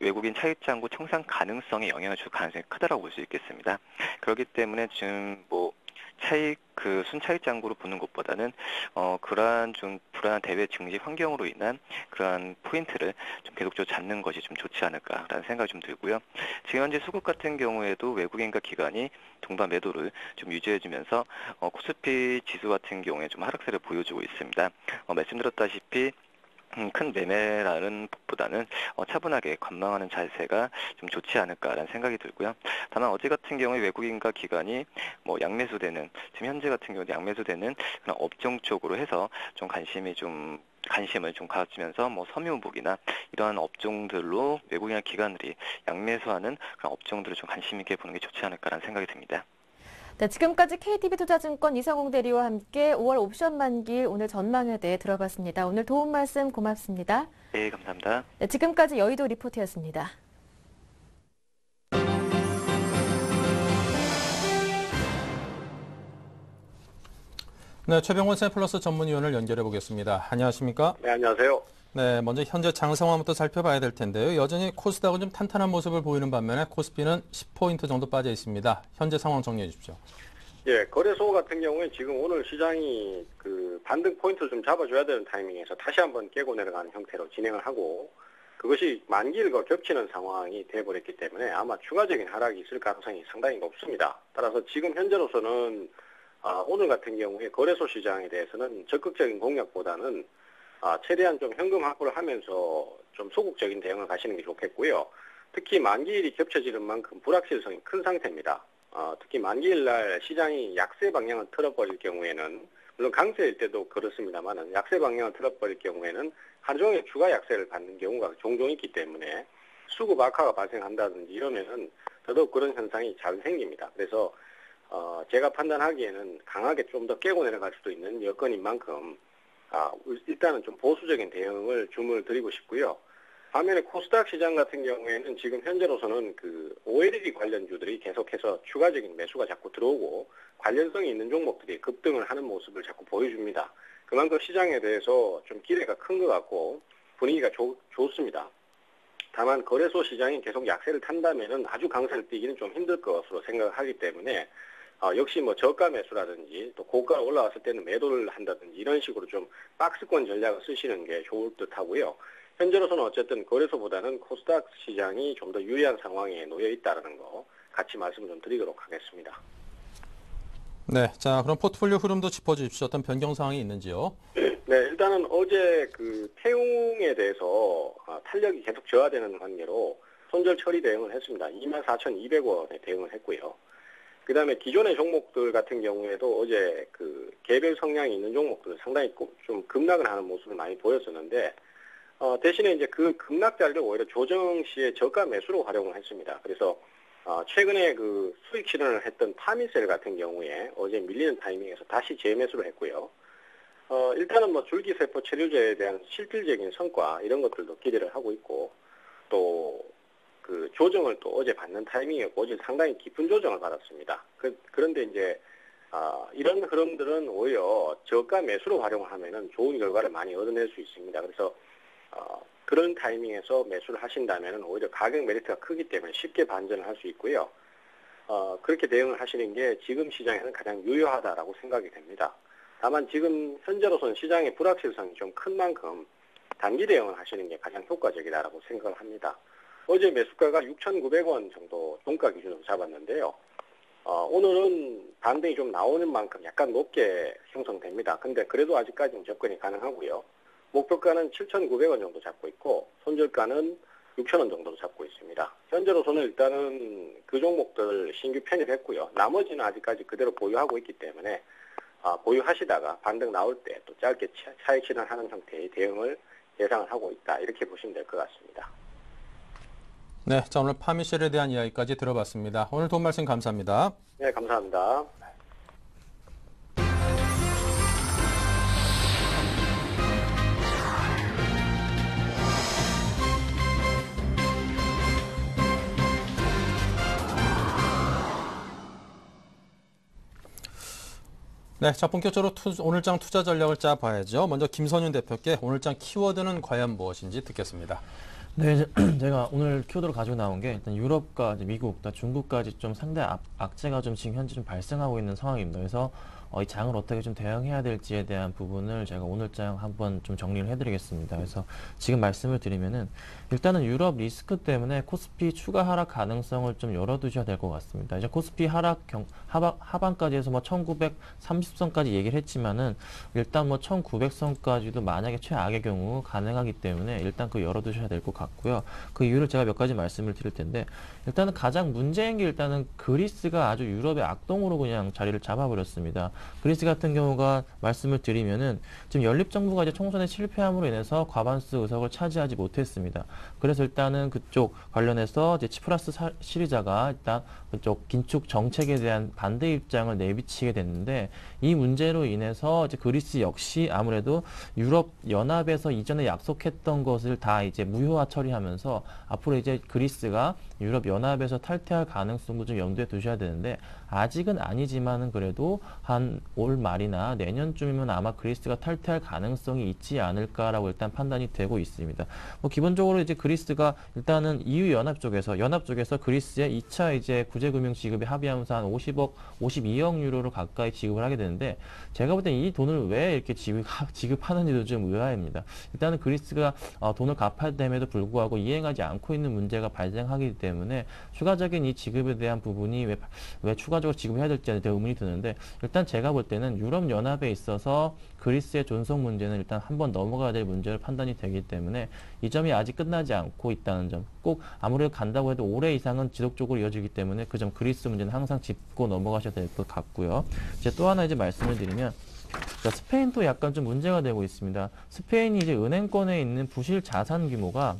외국인 차익 잔고 청산 가능성에 영향을 줄 가능성이 크다라고 볼 수 있겠습니다. 그렇기 때문에 지금 순차익 잔고로 보는 것보다는 그러한 좀 불안한 대외 증시 환경으로 인한 그러한 포인트를 좀 계속적으로 잡는 것이 좀 좋지 않을까라는 생각이 좀 들고요. 지금 현재 수급 같은 경우에도 외국인과 기관이 동반 매도를 좀 유지해주면서 코스피 지수 같은 경우에 좀 하락세를 보여주고 있습니다. 말씀드렸다시피 큰 매매라는 것보다는 차분하게 관망하는 자세가 좀 좋지 않을까라는 생각이 들고요. 다만 어제 같은 경우에 외국인과 기관이 양매수되는, 지금 현재 같은 경우는 양매수되는 그런 업종 쪽으로 해서 좀 관심을 좀 가지면서 섬유복이나 이러한 업종들로 외국인과 기관들이 양매수하는 그런 업종들을 좀 관심 있게 보는 게 좋지 않을까라는 생각이 듭니다. 네, 지금까지 KTB 투자증권 이성웅 대리와 함께 5월 옵션 만기일 오늘 전망에 대해 들어봤습니다. 오늘 도움 말씀 고맙습니다. 네, 감사합니다. 네, 지금까지 여의도 리포트였습니다. 네, 최병원 셀플러스 전문위원을 연결해 보겠습니다. 안녕하십니까? 네, 안녕하세요. 네, 먼저 현재 장 상황부터 살펴봐야 될 텐데요. 여전히 코스닥은 좀 탄탄한 모습을 보이는 반면에 코스피는 10포인트 정도 빠져 있습니다. 현재 상황 정리해 주십시오. 예, 거래소 같은 경우에 지금 오늘 시장이 반등 포인트를 좀 잡아줘야 되는 타이밍에서 다시 한번 깨고 내려가는 형태로 진행을 하고, 그것이 만기일과 겹치는 상황이 돼버렸기 때문에 아마 추가적인 하락이 있을 가능성이 상당히 높습니다. 따라서 지금 현재로서는 오늘 같은 경우에 거래소 시장에 대해서는 적극적인 공략보다는 최대한 좀 현금 확보를 하면서 좀 소극적인 대응을 가시는 게 좋겠고요. 특히 만기일이 겹쳐지는 만큼 불확실성이 큰 상태입니다. 특히 만기일 날 시장이 약세 방향을 틀어버릴 경우에는, 물론 강세일 때도 그렇습니다만 약세 방향을 틀어버릴 경우에는 하루 종일 추가 약세를 받는 경우가 종종 있기 때문에 수급 악화가 발생한다든지 이러면은 더더욱 그런 현상이 잘 생깁니다. 그래서 제가 판단하기에는 강하게 좀 더 깨고 내려갈 수도 있는 여건인 만큼 일단은 좀 보수적인 대응을 주문을 드리고 싶고요. 반면에 코스닥 시장 같은 경우에는 지금 현재로서는 그 OLED 관련주들이 계속해서 추가적인 매수가 자꾸 들어오고 관련성이 있는 종목들이 급등을 하는 모습을 자꾸 보여줍니다. 그만큼 시장에 대해서 좀 기대가 큰 것 같고 분위기가 좋습니다. 다만 거래소 시장이 계속 약세를 탄다면은 아주 강세를 띠기는 좀 힘들 것으로 생각하기 때문에 역시 뭐 저가 매수라든지 또 고가로 올라왔을 때는 매도를 한다든지 이런 식으로 좀 박스권 전략을 쓰시는 게 좋을 듯 하고요. 현재로서는 어쨌든 거래소보다는 코스닥 시장이 좀 더 유리한 상황에 놓여 있다는 거 같이 말씀 좀 드리도록 하겠습니다. 네, 자 그럼 포트폴리오 흐름도 짚어주십시오. 어떤 변경 사항이 있는지요? 네, 일단은 어제 그 태웅에 대해서 탄력이 계속 저하되는 관계로 손절 처리 대응을 했습니다. 24,200원에 대응을 했고요. 그 다음에 기존의 종목들 같은 경우에도 어제 그 개별 성향이 있는 종목들은 상당히 좀 급락을 하는 모습을 많이 보였었는데, 대신에 이제 그 급락자리를 오히려 조정 시에 저가 매수로 활용을 했습니다. 그래서, 최근에 그 수익 실현을 했던 파미셀 같은 경우에 어제 밀리는 타이밍에서 다시 재매수를 했고요. 일단은 뭐 줄기세포 체류제에 대한 실질적인 성과 이런 것들도 기대를 하고 있고, 또 그 조정을 또 어제 받는 타이밍이었고 어제 상당히 깊은 조정을 받았습니다. 그런데 이제 이런 흐름들은 오히려 저가 매수로 활용을 하면은 좋은 결과를 많이 얻어낼 수 있습니다. 그래서 그런 타이밍에서 매수를 하신다면은 오히려 가격 메리트가 크기 때문에 쉽게 반전을 할 수 있고요. 그렇게 대응을 하시는 게 지금 시장에는 가장 유효하다라고 생각이 됩니다. 다만 지금 현재로서는 시장의 불확실성이 좀 큰 만큼 단기 대응을 하시는 게 가장 효과적이다라고 생각을 합니다. 어제 매수가가 6,900원 정도 종가 기준으로 잡았는데요. 오늘은 반등이 좀 나오는 만큼 약간 높게 형성됩니다. 근데 그래도 아직까지는 접근이 가능하고요. 목표가는 7,900원 정도 잡고 있고 손절가는 6,000원 정도로 잡고 있습니다. 현재로서는 일단은 그 종목들 신규 편입했고요. 나머지는 아직까지 그대로 보유하고 있기 때문에 보유하시다가 반등 나올 때 또 짧게 차익 실현하는 형태의 대응을 예상을 하고 있다. 이렇게 보시면 될 것 같습니다. 네, 자 오늘 파미셀에 대한 이야기까지 들어봤습니다. 오늘 도움 말씀 감사합니다. 네, 감사합니다. 네, 자 본격적으로 오늘장 투자 전략을 짜봐야죠. 먼저 김선윤 대표께 오늘장 키워드는 과연 무엇인지 듣겠습니다. 네, 제가 오늘 키워드로 가지고 나온 게 일단 유럽과 미국, 중국까지 좀 상대 악재가 좀 지금 현재 좀 발생하고 있는 상황입니다. 그래서 이 장을 어떻게 좀 대응해야 될지에 대한 부분을 제가 오늘장 한번 좀 정리를 해드리겠습니다. 그래서 지금 말씀을 드리면은 일단은 유럽 리스크 때문에 코스피 추가 하락 가능성을 좀 열어두셔야 될 것 같습니다. 이제 코스피 하방까지 해서 뭐 1930선까지 얘기를 했지만은 일단 뭐 1900선까지도 만약에 최악의 경우 가능하기 때문에 일단 그 열어두셔야 될 것 같고요. 그 이유를 제가 몇 가지 말씀을 드릴 텐데 일단은 가장 문제인 게 일단은 그리스가 아주 유럽의 악동으로 그냥 자리를 잡아버렸습니다. 그리스 같은 경우가 말씀을 드리면은 지금 연립정부가 이제 총선에 실패함으로 인해서 과반수 의석을 차지하지 못했습니다. 그래서 일단은 그쪽 관련해서 이제 치프라스 시리자가 일단 그쪽 긴축 정책에 대한 반대 입장을 내비치게 됐는데 이 문제로 인해서 이제 그리스 역시 아무래도 유럽 연합에서 이전에 약속했던 것을 다 이제 무효화 처리하면서 앞으로 이제 그리스가 유럽 연합에서 탈퇴할 가능성도 좀 염두에 두셔야 되는데 아직은 아니지만은 그래도 한 올 말이나 내년쯤이면 아마 그리스가 탈퇴할 가능성이 있지 않을까라고 일단 판단이 되고 있습니다. 뭐 기본적으로 이제 그리스가 일단은 EU 연합 쪽에서 그리스에 2차 이제 구제금융 지급에 합의하면서 한 52억 유로를 가까이 지급을 하게 되는데 제가 볼 때 이 돈을 왜 이렇게 지급하는지도 좀 의아합니다. 일단은 그리스가 돈을 갚아야 됨에도 불구하고 불구하고 이행하지 않고 있는 문제가 발생하기 때문에 추가적인 이 지급에 대한 부분이 왜 추가적으로 지급해야 될지에 대한 의문이 드는데, 일단 제가 볼 때는 유럽연합에 있어서 그리스의 존속 문제는 일단 한번 넘어가야 될 문제로 판단이 되기 때문에 이 점이 아직 끝나지 않고 있다는 점, 꼭 아무래도 간다고 해도 올해 이상은 지속적으로 이어지기 때문에 그 점 그리스 문제는 항상 짚고 넘어가셔야 될 것 같고요. 이제 또 하나 이제 말씀을 드리면, 자, 스페인도 약간 좀 문제가 되고 있습니다. 스페인이 이제 은행권에 있는 부실 자산 규모가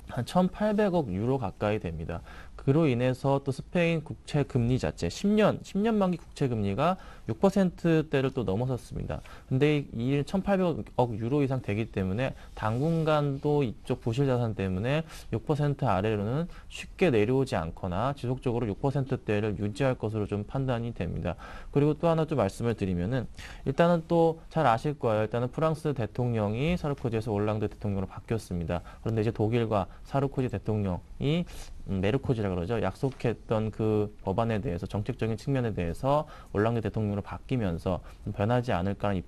한 1,800억 유로 가까이 됩니다. 그로 인해서 또 스페인 국채 금리 자체 10년 만기 국채 금리가 6%대를 또 넘어섰습니다. 근데 이 1,800억 유로 이상 되기 때문에 당분간도 이쪽 부실 자산 때문에 6% 아래로는 쉽게 내려오지 않거나 지속적으로 6%대를 유지할 것으로 좀 판단이 됩니다. 그리고 또 하나 좀 말씀을 드리면은, 일단은 또 잘 아실 거예요. 일단은 프랑스 대통령이 사르코지에서 올랑드 대통령으로 바뀌었습니다. 그런데 이제 독일과 사르코지 대통령이 메르코지라 그러죠. 약속했던 그 법안에 대해서, 정책적인 측면에 대해서 올랑드 대통령으로 바뀌면서 변하지 않을까라는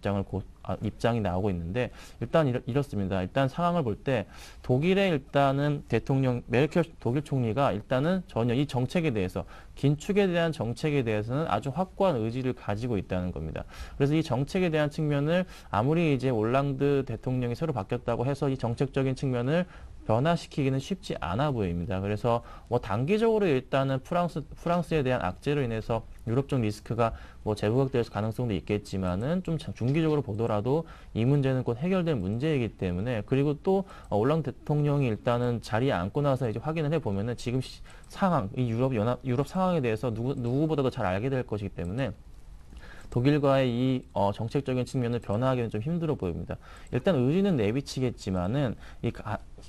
입장이 나오고 있는데, 일단 이렇습니다. 일단 상황을 볼 때 독일의 일단은 대통령 메르켈 독일 총리가 일단은 전혀 이 정책에 대해서, 긴축에 대한 정책에 대해서는 아주 확고한 의지를 가지고 있다는 겁니다. 그래서 이 정책에 대한 측면을 아무리 이제 올랑드 대통령이 새로 바뀌었다고 해서 이 정책적인 측면을 변화시키기는 쉽지 않아 보입니다. 그래서 뭐 단기적으로 일단은 프랑스에 대한 악재로 인해서 유럽적 리스크가 뭐 재부각될 가능성도 있겠지만은 좀 중기적으로 보더라도 이 문제는 곧 해결될 문제이기 때문에, 그리고 또 올랑드 대통령이 일단은 자리에 앉고 나서 이제 확인을 해보면은 지금 상황, 이 유럽 상황에 대해서 누구보다도 잘 알게 될 것이기 때문에 독일과의 이 정책적인 측면을 변화하기는 좀 힘들어 보입니다. 일단 의지는 내비치겠지만은 이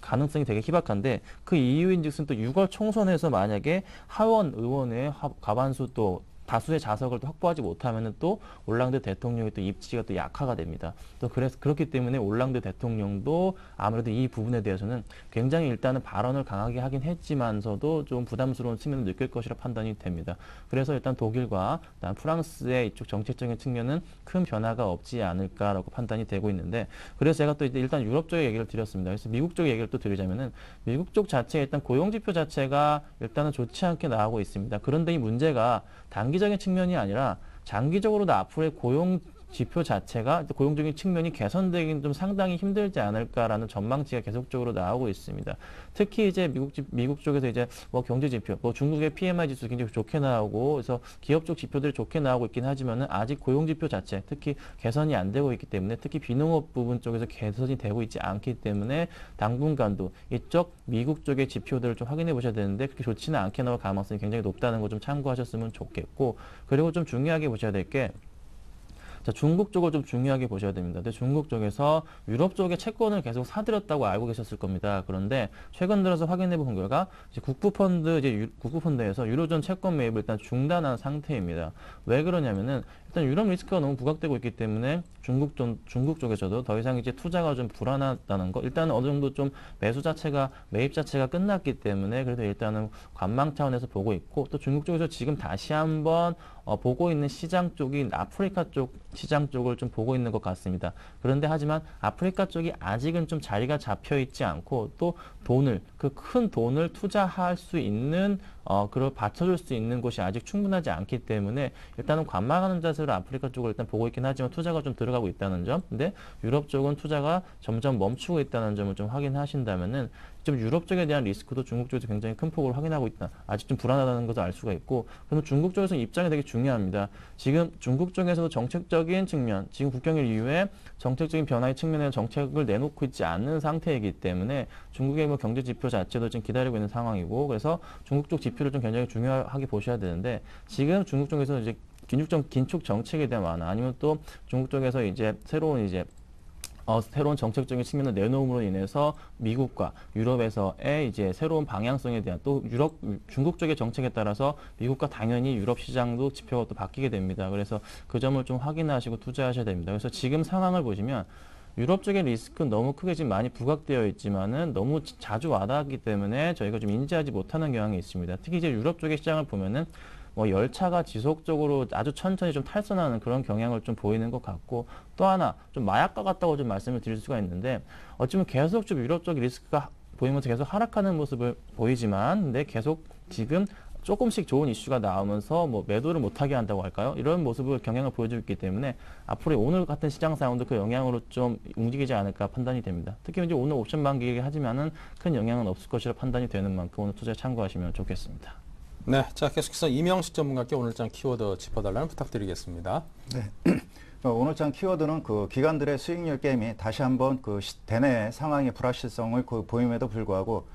가능성이 되게 희박한데, 그 이유인즉슨 또 6월 총선에서 만약에 하원 의원의 과반수 또 다수의 자석을 또 확보하지 못하면은 또 올랑드 대통령의 또 입지가 또 약화가 됩니다. 또 그렇기 때문에 올랑드 대통령도 아무래도 이 부분에 대해서는 굉장히 일단은 발언을 강하게 하긴 했지만서도 좀 부담스러운 측면을 느낄 것이라 판단이 됩니다. 그래서 일단 독일과 프랑스의 이쪽 정책적인 측면은 큰 변화가 없지 않을까라고 판단이 되고 있는데, 그래서 제가 또 일단 유럽 쪽의 얘기를 드렸습니다. 그래서 미국 쪽의 얘기를 또 드리자면은, 미국 쪽 자체 일단 고용지표 자체가 일단은 좋지 않게 나오고 있습니다. 그런데 이 문제가 단기적인 측면이 아니라 장기적으로도 앞으로의 고용 지표 자체가, 고용적인 측면이 개선되긴 좀 상당히 힘들지 않을까라는 전망치가 계속적으로 나오고 있습니다. 특히 이제 미국 쪽에서 이제 뭐 경제 지표, 뭐 중국의 PMI 지수 굉장히 좋게 나오고, 그래서 기업 쪽 지표들이 좋게 나오고 있긴 하지만은 아직 고용 지표 자체, 특히 개선이 안 되고 있기 때문에, 특히 비농업 부분 쪽에서 개선이 되고 있지 않기 때문에 당분간도 이쪽 미국 쪽의 지표들을 좀 확인해 보셔야 되는데, 그렇게 좋지는 않게 나올 가능성이 굉장히 높다는 거 좀 참고하셨으면 좋겠고, 그리고 좀 중요하게 보셔야 될 게, 자, 중국 쪽을 좀 중요하게 보셔야 됩니다. 근데 중국 쪽에서 유럽 쪽에 채권을 계속 사들였다고 알고 계셨을 겁니다. 그런데 최근 들어서 확인해 본 결과 이제 국부펀드에서 유로존 채권 매입을 일단 중단한 상태입니다. 왜 그러냐면은 일단 유럽 리스크가 너무 부각되고 있기 때문에 중국 쪽에서도 더 이상 이제 투자가 좀 불안하다는 거, 일단 어느 정도 좀 매입 자체가 끝났기 때문에 그래도 일단은 관망 차원에서 보고 있고, 또 중국 쪽에서 지금 다시 한번 보고 있는 시장 쪽이 아프리카 쪽 시장 쪽을 좀 보고 있는 것 같습니다. 그런데 하지만 아프리카 쪽이 아직은 좀 자리가 잡혀 있지 않고, 또 그 큰 돈을 투자할 수 있는 그걸 받쳐줄 수 있는 곳이 아직 충분하지 않기 때문에 일단은 관망하는 자세로 아프리카 쪽을 일단 보고 있긴 하지만 투자가 좀 들어가고 있다는 점, 근데 유럽 쪽은 투자가 점점 멈추고 있다는 점을 좀 확인하신다면은 좀 유럽 쪽에 대한 리스크도 중국 쪽에서 굉장히 큰 폭으로 확인하고 있다. 아직 좀 불안하다는 것을 알 수가 있고, 그래서 중국 쪽에서 입장이 되게 중요합니다. 지금 중국 쪽에서도 정책적인 측면, 지금 국경일 이후에 정책적인 변화의 측면에서 정책을 내놓고 있지 않는 상태이기 때문에 중국의 뭐 경제 지표 자체도 지금 기다리고 있는 상황이고, 그래서 중국 쪽 지표를 좀 굉장히 중요하게 보셔야 되는데, 지금 중국 쪽에서 이제 긴축 정책에 대한 완화, 아니면 또 중국 쪽에서 이제 새로운 정책적인 측면을 내놓음으로 인해서 미국과 유럽에서의 이제 새로운 방향성에 대한, 또 중국 쪽의 정책에 따라서 미국과 당연히 유럽 시장도 지표가 또 바뀌게 됩니다. 그래서 그 점을 좀 확인하시고 투자하셔야 됩니다. 그래서 지금 상황을 보시면 유럽 쪽의 리스크는 너무 크게 지금 많이 부각되어 있지만은 너무 자주 와닿기 때문에 저희가 좀 인지하지 못하는 경향이 있습니다. 특히 이제 유럽 쪽의 시장을 보면은 뭐 열차가 지속적으로 아주 천천히 좀 탈선하는 그런 경향을 좀 보이는 것 같고, 또 하나 좀 마약과 같다고 좀 말씀을 드릴 수가 있는데, 어쩌면 계속 좀 유럽 쪽 리스크가 보이면서 계속 하락하는 모습을 보이지만, 근데 계속 지금 조금씩 좋은 이슈가 나오면서 뭐 매도를 못하게 한다고 할까요? 이런 모습을 경향을 보여주고 있기 때문에 앞으로 오늘 같은 시장 상황도 그 영향으로 좀 움직이지 않을까 판단이 됩니다. 특히 이제 오늘 옵션 만기이기 하지만은 큰 영향은 없을 것이라 판단이 되는 만큼 오늘 투자에 참고하시면 좋겠습니다. 네, 자 계속해서 이명식 전문가께 오늘장 키워드 짚어달라는 부탁드리겠습니다. 네. 오늘장 키워드는 그 기관들의 수익률 게임이 다시 한번 그 대내 상황의 불확실성을 보임에도 불구하고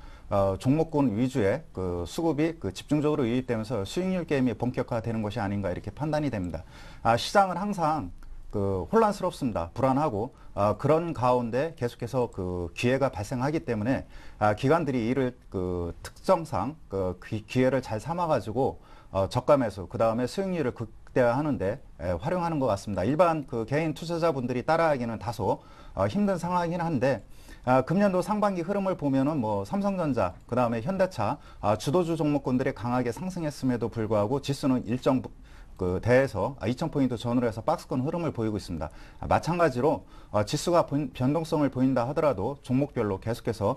종목군 위주의 그 수급이 그 집중적으로 유입되면서 수익률 게임이 본격화되는 것이 아닌가 이렇게 판단이 됩니다. 시장은 항상 그 혼란스럽습니다. 불안하고 그런 가운데 계속해서 그 기회가 발생하기 때문에 기관들이 이를 그 특성상 그 기회를 잘 삼아가지고 저가 매수 그 다음에 수익률을 극대화하는데 활용하는 것 같습니다. 일반 그 개인 투자자분들이 따라하기는 다소 힘든 상황이긴 한데. 금년도 상반기 흐름을 보면은 뭐 삼성전자, 그 다음에 현대차, 주도주 종목군들이 강하게 상승했음에도 불구하고 지수는 일정 그 대에서 2,000포인트 전후로 해서 박스권 흐름을 보이고 있습니다. 마찬가지로 지수가 변동성을 보인다 하더라도 종목별로 계속해서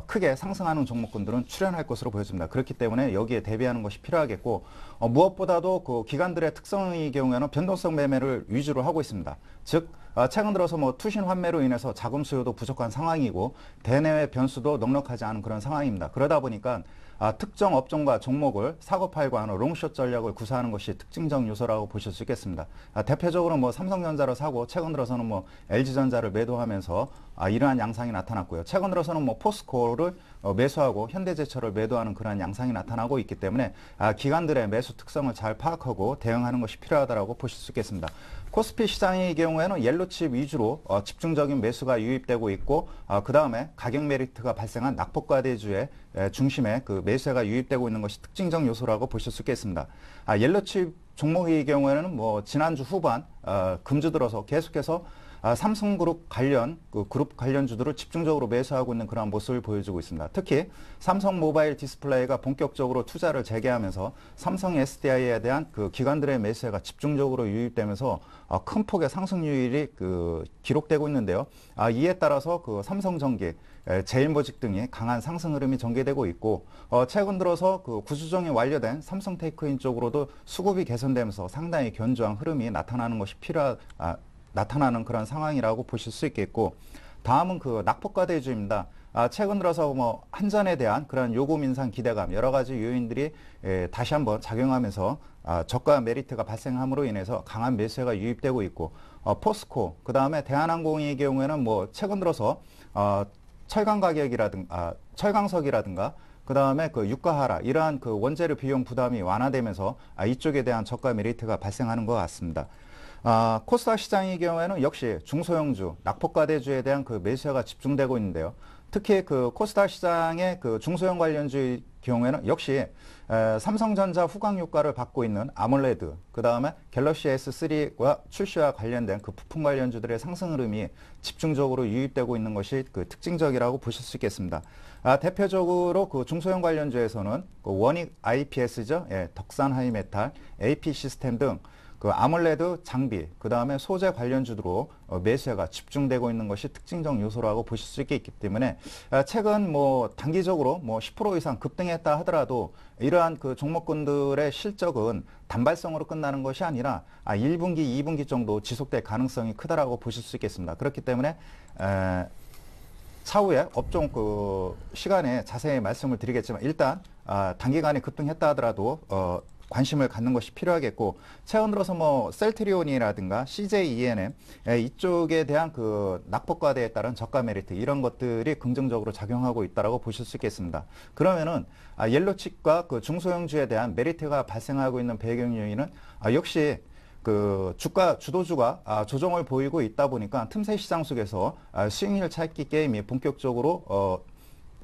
크게 상승하는 종목군들은 출현할 것으로 보여집니다. 그렇기 때문에 여기에 대비하는 것이 필요하겠고 무엇보다도 그 기관들의 특성의 경우에는 변동성 매매를 위주로 하고 있습니다. 즉 최근 들어서 뭐 투신 환매로 인해서 자금 수요도 부족한 상황이고 대내외 변수도 넉넉하지 않은 그런 상황입니다. 그러다 보니까 특정 업종과 종목을 사고 팔고 하는 롱숏 전략을 구사하는 것이 특징적 요소라고 보실 수 있겠습니다. 대표적으로 뭐 삼성전자를 사고 최근 들어서는 뭐 LG전자를 매도하면서 이러한 양상이 나타났고요. 최근 들어서는 뭐 포스코를 매수하고 현대제철을 매도하는 그런 양상이 나타나고 있기 때문에 기관들의 매수 특성을 잘 파악하고 대응하는 것이 필요하다고 보실 수 있겠습니다. 코스피 시장의 경우에는 옐로칩 위주로 집중적인 매수가 유입되고 있고 그 다음에 가격 메리트가 발생한 낙폭과대주의 중심에 그 매수가 유입되고 있는 것이 특징적 요소라고 보실 수 있겠습니다. 옐로칩 종목의 경우에는 뭐 지난주 후반 금주 들어서 계속해서 삼성그룹 관련 그 그룹 관련주들을 집중적으로 매수하고 있는 그런 모습을 보여주고 있습니다. 특히 삼성 모바일 디스플레이가 본격적으로 투자를 재개하면서 삼성 SDI에 대한 그 기관들의 매수가 집중적으로 유입되면서 큰 폭의 상승률이 그 기록되고 있는데요. 이에 따라서 그 삼성전기, 제일모직 등이 강한 상승 흐름이 전개되고 있고 최근 들어서 그 구조정이 완료된 삼성테이크인 쪽으로도 수급이 개선되면서 상당히 견조한 흐름이 나타나는 것이 나타나는 그런 상황이라고 보실 수 있겠고 다음은 그 낙폭과대주입니다. 최근 들어서 뭐 한전에 대한 그런 요금 인상 기대감 여러 가지 요인들이 다시 한번 작용하면서 저가 메리트가 발생함으로 인해서 강한 매수가 유입되고 있고 포스코 그 다음에 대한항공의 경우에는 뭐 최근 들어서 철강 가격이라든가 철강석이라든가 그 다음에 그 유가 하락 이러한 그 원재료 비용 부담이 완화되면서 이쪽에 대한 저가 메리트가 발생하는 것 같습니다. 코스닥 시장의 경우에는 역시 중소형주, 낙폭과대주에 대한 그 매수가 집중되고 있는데요. 특히 그 코스닥 시장의 그 중소형 관련주의 경우에는 역시 삼성전자 후광 효과를 받고 있는 아몰레드, 그 다음에 갤럭시 S3와 출시와 관련된 그 부품 관련주들의 상승 흐름이 집중적으로 유입되고 있는 것이 그 특징적이라고 보실 수 있겠습니다. 대표적으로 그 중소형 관련주에서는 그 원익 IPS죠, 덕산 하이메탈, AP 시스템 등 그 아몰레드 장비, 그 다음에 소재 관련주로 매수가 집중되고 있는 것이 특징적 요소라고 보실 수 있기 때문에 최근 뭐 단기적으로 뭐 10% 이상 급등했다 하더라도 이러한 그 종목군들의 실적은 단발성으로 끝나는 것이 아니라 1분기, 2분기 정도 지속될 가능성이 크다라고 보실 수 있겠습니다. 그렇기 때문에 차후에 업종 그 시간에 자세히 말씀을 드리겠지만 일단 단기간에 급등했다 하더라도 관심을 갖는 것이 필요하겠고 최근 들어서 뭐 셀트리온이라든가 CJENM 이쪽에 대한 그 낙폭과대에 따른 저가 메리트 이런 것들이 긍정적으로 작용하고 있다라고 보실 수 있겠습니다. 그러면은 옐로칩과 그 중소형주에 대한 메리트가 발생하고 있는 배경 요인은 역시 그 주가 주도주가 조정을 보이고 있다 보니까 틈새 시장 속에서 수익률 찾기 게임이 본격적으로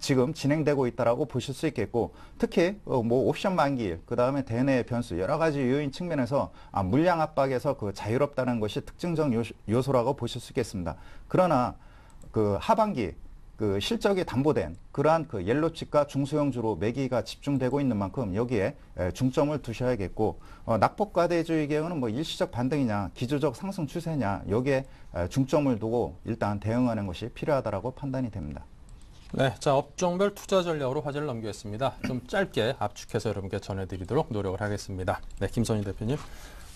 지금 진행되고 있다라고 보실 수 있겠고 특히 뭐 옵션 만기일 그 다음에 대내 변수 여러 가지 요인 측면에서 물량 압박에서 그 자유롭다는 것이 특징적 요소라고 보실 수 있겠습니다. 그러나 그 하반기 그 실적이 담보된 그러한 그 옐로칩과 중소형주로 매기가 집중되고 있는 만큼 여기에 중점을 두셔야겠고 낙폭과대주의 경우는 뭐 일시적 반등이냐 기조적 상승 추세냐 여기에 중점을 두고 일단 대응하는 것이 필요하다라고 판단이 됩니다. 네, 자, 업종별 투자 전략으로 화제를 넘기겠습니다. 좀 짧게 압축해서 여러분께 전해드리도록 노력을 하겠습니다. 네, 김선희 대표님.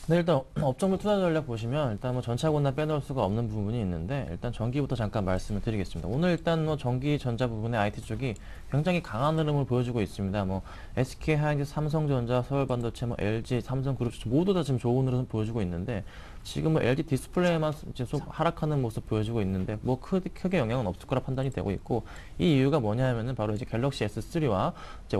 네, 일단 업종별 투자 전략 보시면 일단 뭐 전차고나 빼놓을 수가 없는 부분이 있는데 일단 전기부터 잠깐 말씀을 드리겠습니다. 오늘 일단 뭐 전기 전자 부분의 IT 쪽이 굉장히 강한 흐름을 보여주고 있습니다. 뭐 SK 하이닉스, 삼성전자, 서울반도체, 뭐 LG, 삼성그룹 모두 다 지금 좋은 흐름을 보여주고 있는데 지금 뭐 LG 디스플레이만 지금 하락하는 모습 보여주고 있는데 뭐 크게 영향은 없을 거라 판단이 되고 있고 이 이유가 뭐냐면은 바로 이제 갤럭시 S3와 이제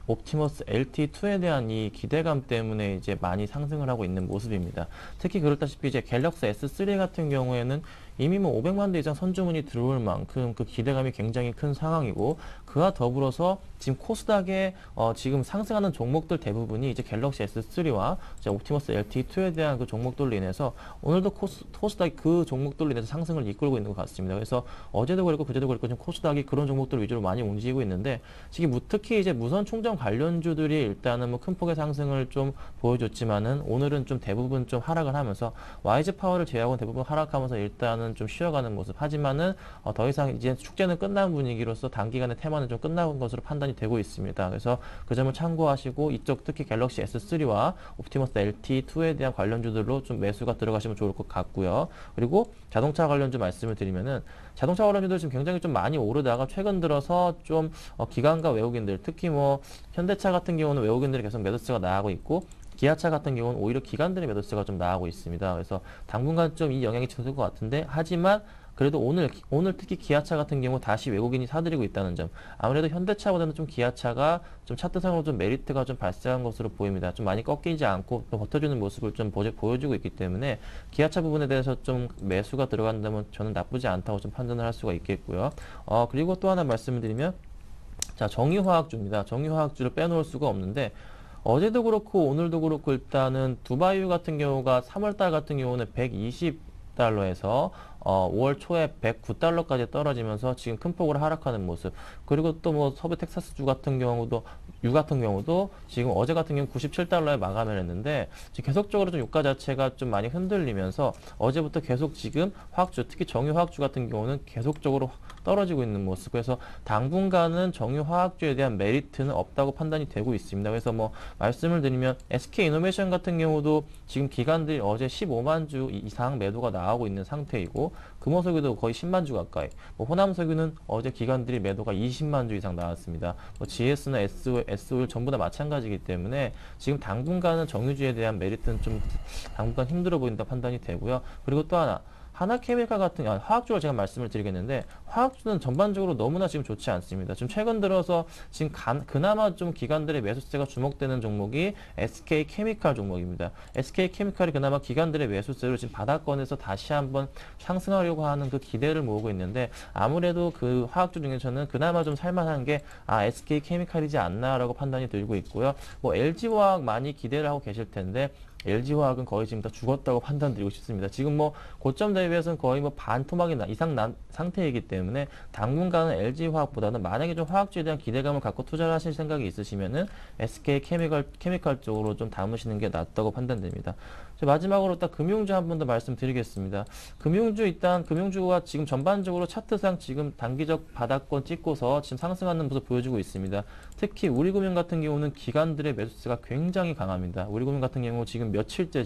옵티머스 LT2에 대한 이 기대감 때문에 이제 많이 상승을 하고 있는 모습입니다. 특히 그렇다시피 이제 갤럭시 S3 같은 경우에는 이미 뭐 500만 대 이상 선주문이 들어올 만큼 그 기대감이 굉장히 큰 상황이고 그와 더불어서 지금 코스닥에 지금 상승하는 종목들 대부분이 이제 갤럭시 S3와 이제 옵티머스 LT2에 대한 그 종목들로 인해서 오늘도 코스닥이 그 종목들로 인해서 상승을 이끌고 있는 것 같습니다. 그래서 어제도 그랬고 그제도 그랬고 지금 코스닥이 그런 종목들 위주로 많이 움직이고 있는데 지금 특히 이제 무선 충전 관련주들이 일단은 뭐 큰 폭의 상승을 좀 보여줬지만은 오늘은 좀 대부분 좀 하락을 하면서 YG 파워를 제외하고는 대부분 하락하면서 일단은 좀 쉬어가는 모습. 하지만은 더 이상 이제 축제는 끝난 분위기로서 단기간의 테마는 좀 끝난 것으로 판단이 되고 있습니다. 그래서 그 점을 참고하시고 이쪽 특히 갤럭시 S3와 옵티머스 LT2에 대한 관련주들로 좀 매수가 들어가시면 좋을 것 같고요. 그리고 자동차 관련주 말씀을 드리면은 자동차 관련주들 지금 굉장히 좀 많이 오르다가 최근 들어서 좀 기관과 외국인들 특히 뭐 현대차 같은 경우는 외국인들이 계속 매도세가 나가고 있고 기아차 같은 경우는 오히려 기관들의 매도세가 좀 나가고 있습니다. 그래서 당분간 좀 이 영향이 지속될 것 같은데 하지만 그래도 오늘 특히 기아차 같은 경우 다시 외국인이 사들이고 있다는 점 아무래도 현대차보다는 좀 기아차가 좀 차트상으로 좀 메리트가 좀 발생한 것으로 보입니다. 좀 많이 꺾이지 않고 또 버텨주는 모습을 좀 보여주고 있기 때문에 기아차 부분에 대해서 좀 매수가 들어간다면 저는 나쁘지 않다고 좀 판단을 할 수가 있겠고요. 그리고 또 하나 말씀을 드리면 자 정유화학주입니다. 정유화학주를 빼놓을 수가 없는데 어제도 그렇고 오늘도 그렇고 일단은 두바이유 같은 경우가 3월달 같은 경우는 120달러에서 5월 초에 109달러까지 떨어지면서 지금 큰 폭으로 하락하는 모습. 그리고 또 뭐 서부 텍사스주 같은 경우도 지금 어제 같은 경우 97달러에 마감을 했는데 지금 계속적으로 좀 유가 자체가 좀 많이 흔들리면서 어제부터 계속 지금 화학주, 특히 정유화학주 같은 경우는 계속적으로 떨어지고 있는 모습. 그래서 당분간은 정유화학주에 대한 메리트는 없다고 판단이 되고 있습니다. 그래서 뭐 말씀을 드리면 SK이노베이션 같은 경우도 지금 기관들이 어제 15만 주 이상 매도가 나오고 있는 상태이고 금호석유도 거의 10만 주 가까이, 뭐 호남석유는 어제 기관들이 매도가 20만 주 이상 나왔습니다. 뭐 GS나 SO일 전부 다 마찬가지이기 때문에 지금 당분간은 정유주에 대한 메리트는 좀 당분간 힘들어 보인다 판단이 되고요. 그리고 또 하나케미칼 같은 화학주를 제가 말씀을 드리겠는데 화학주는 전반적으로 너무나 지금 좋지 않습니다. 지금 최근 들어서 지금 그나마 좀 기관들의 매수세가 주목되는 종목이 SK케미칼 종목입니다. SK케미칼이 그나마 기관들의 매수세를 지금 바닥권에서 다시 한번 상승하려고 하는 그 기대를 모으고 있는데 아무래도 그 화학주 중에서는 그나마 좀 살만한 게 SK케미칼이지 않나라고 판단이 들고 있고요. 뭐 LG화학 많이 기대를 하고 계실 텐데 LG화학은 거의 지금 다 죽었다고 판단드리고 싶습니다. 지금 뭐 고점 대비해서는 거의 뭐 반토막이 이상 난 상태이기 때문에 당분간은 LG화학보다는 만약에 좀 화학주에 대한 기대감을 갖고 투자를 하실 생각이 있으시면은 SK케미칼 쪽으로 좀 담으시는 게 낫다고 판단됩니다. 마지막으로 딱 금융주 한 번 더 말씀드리겠습니다. 금융주가 지금 전반적으로 차트상 지금 단기적 바닥권 찍고서 지금 상승하는 모습 보여주고 있습니다. 특히 우리금융 같은 경우는 기관들의 매수세가 굉장히 강합니다. 우리금융 같은 경우 지금 며칠째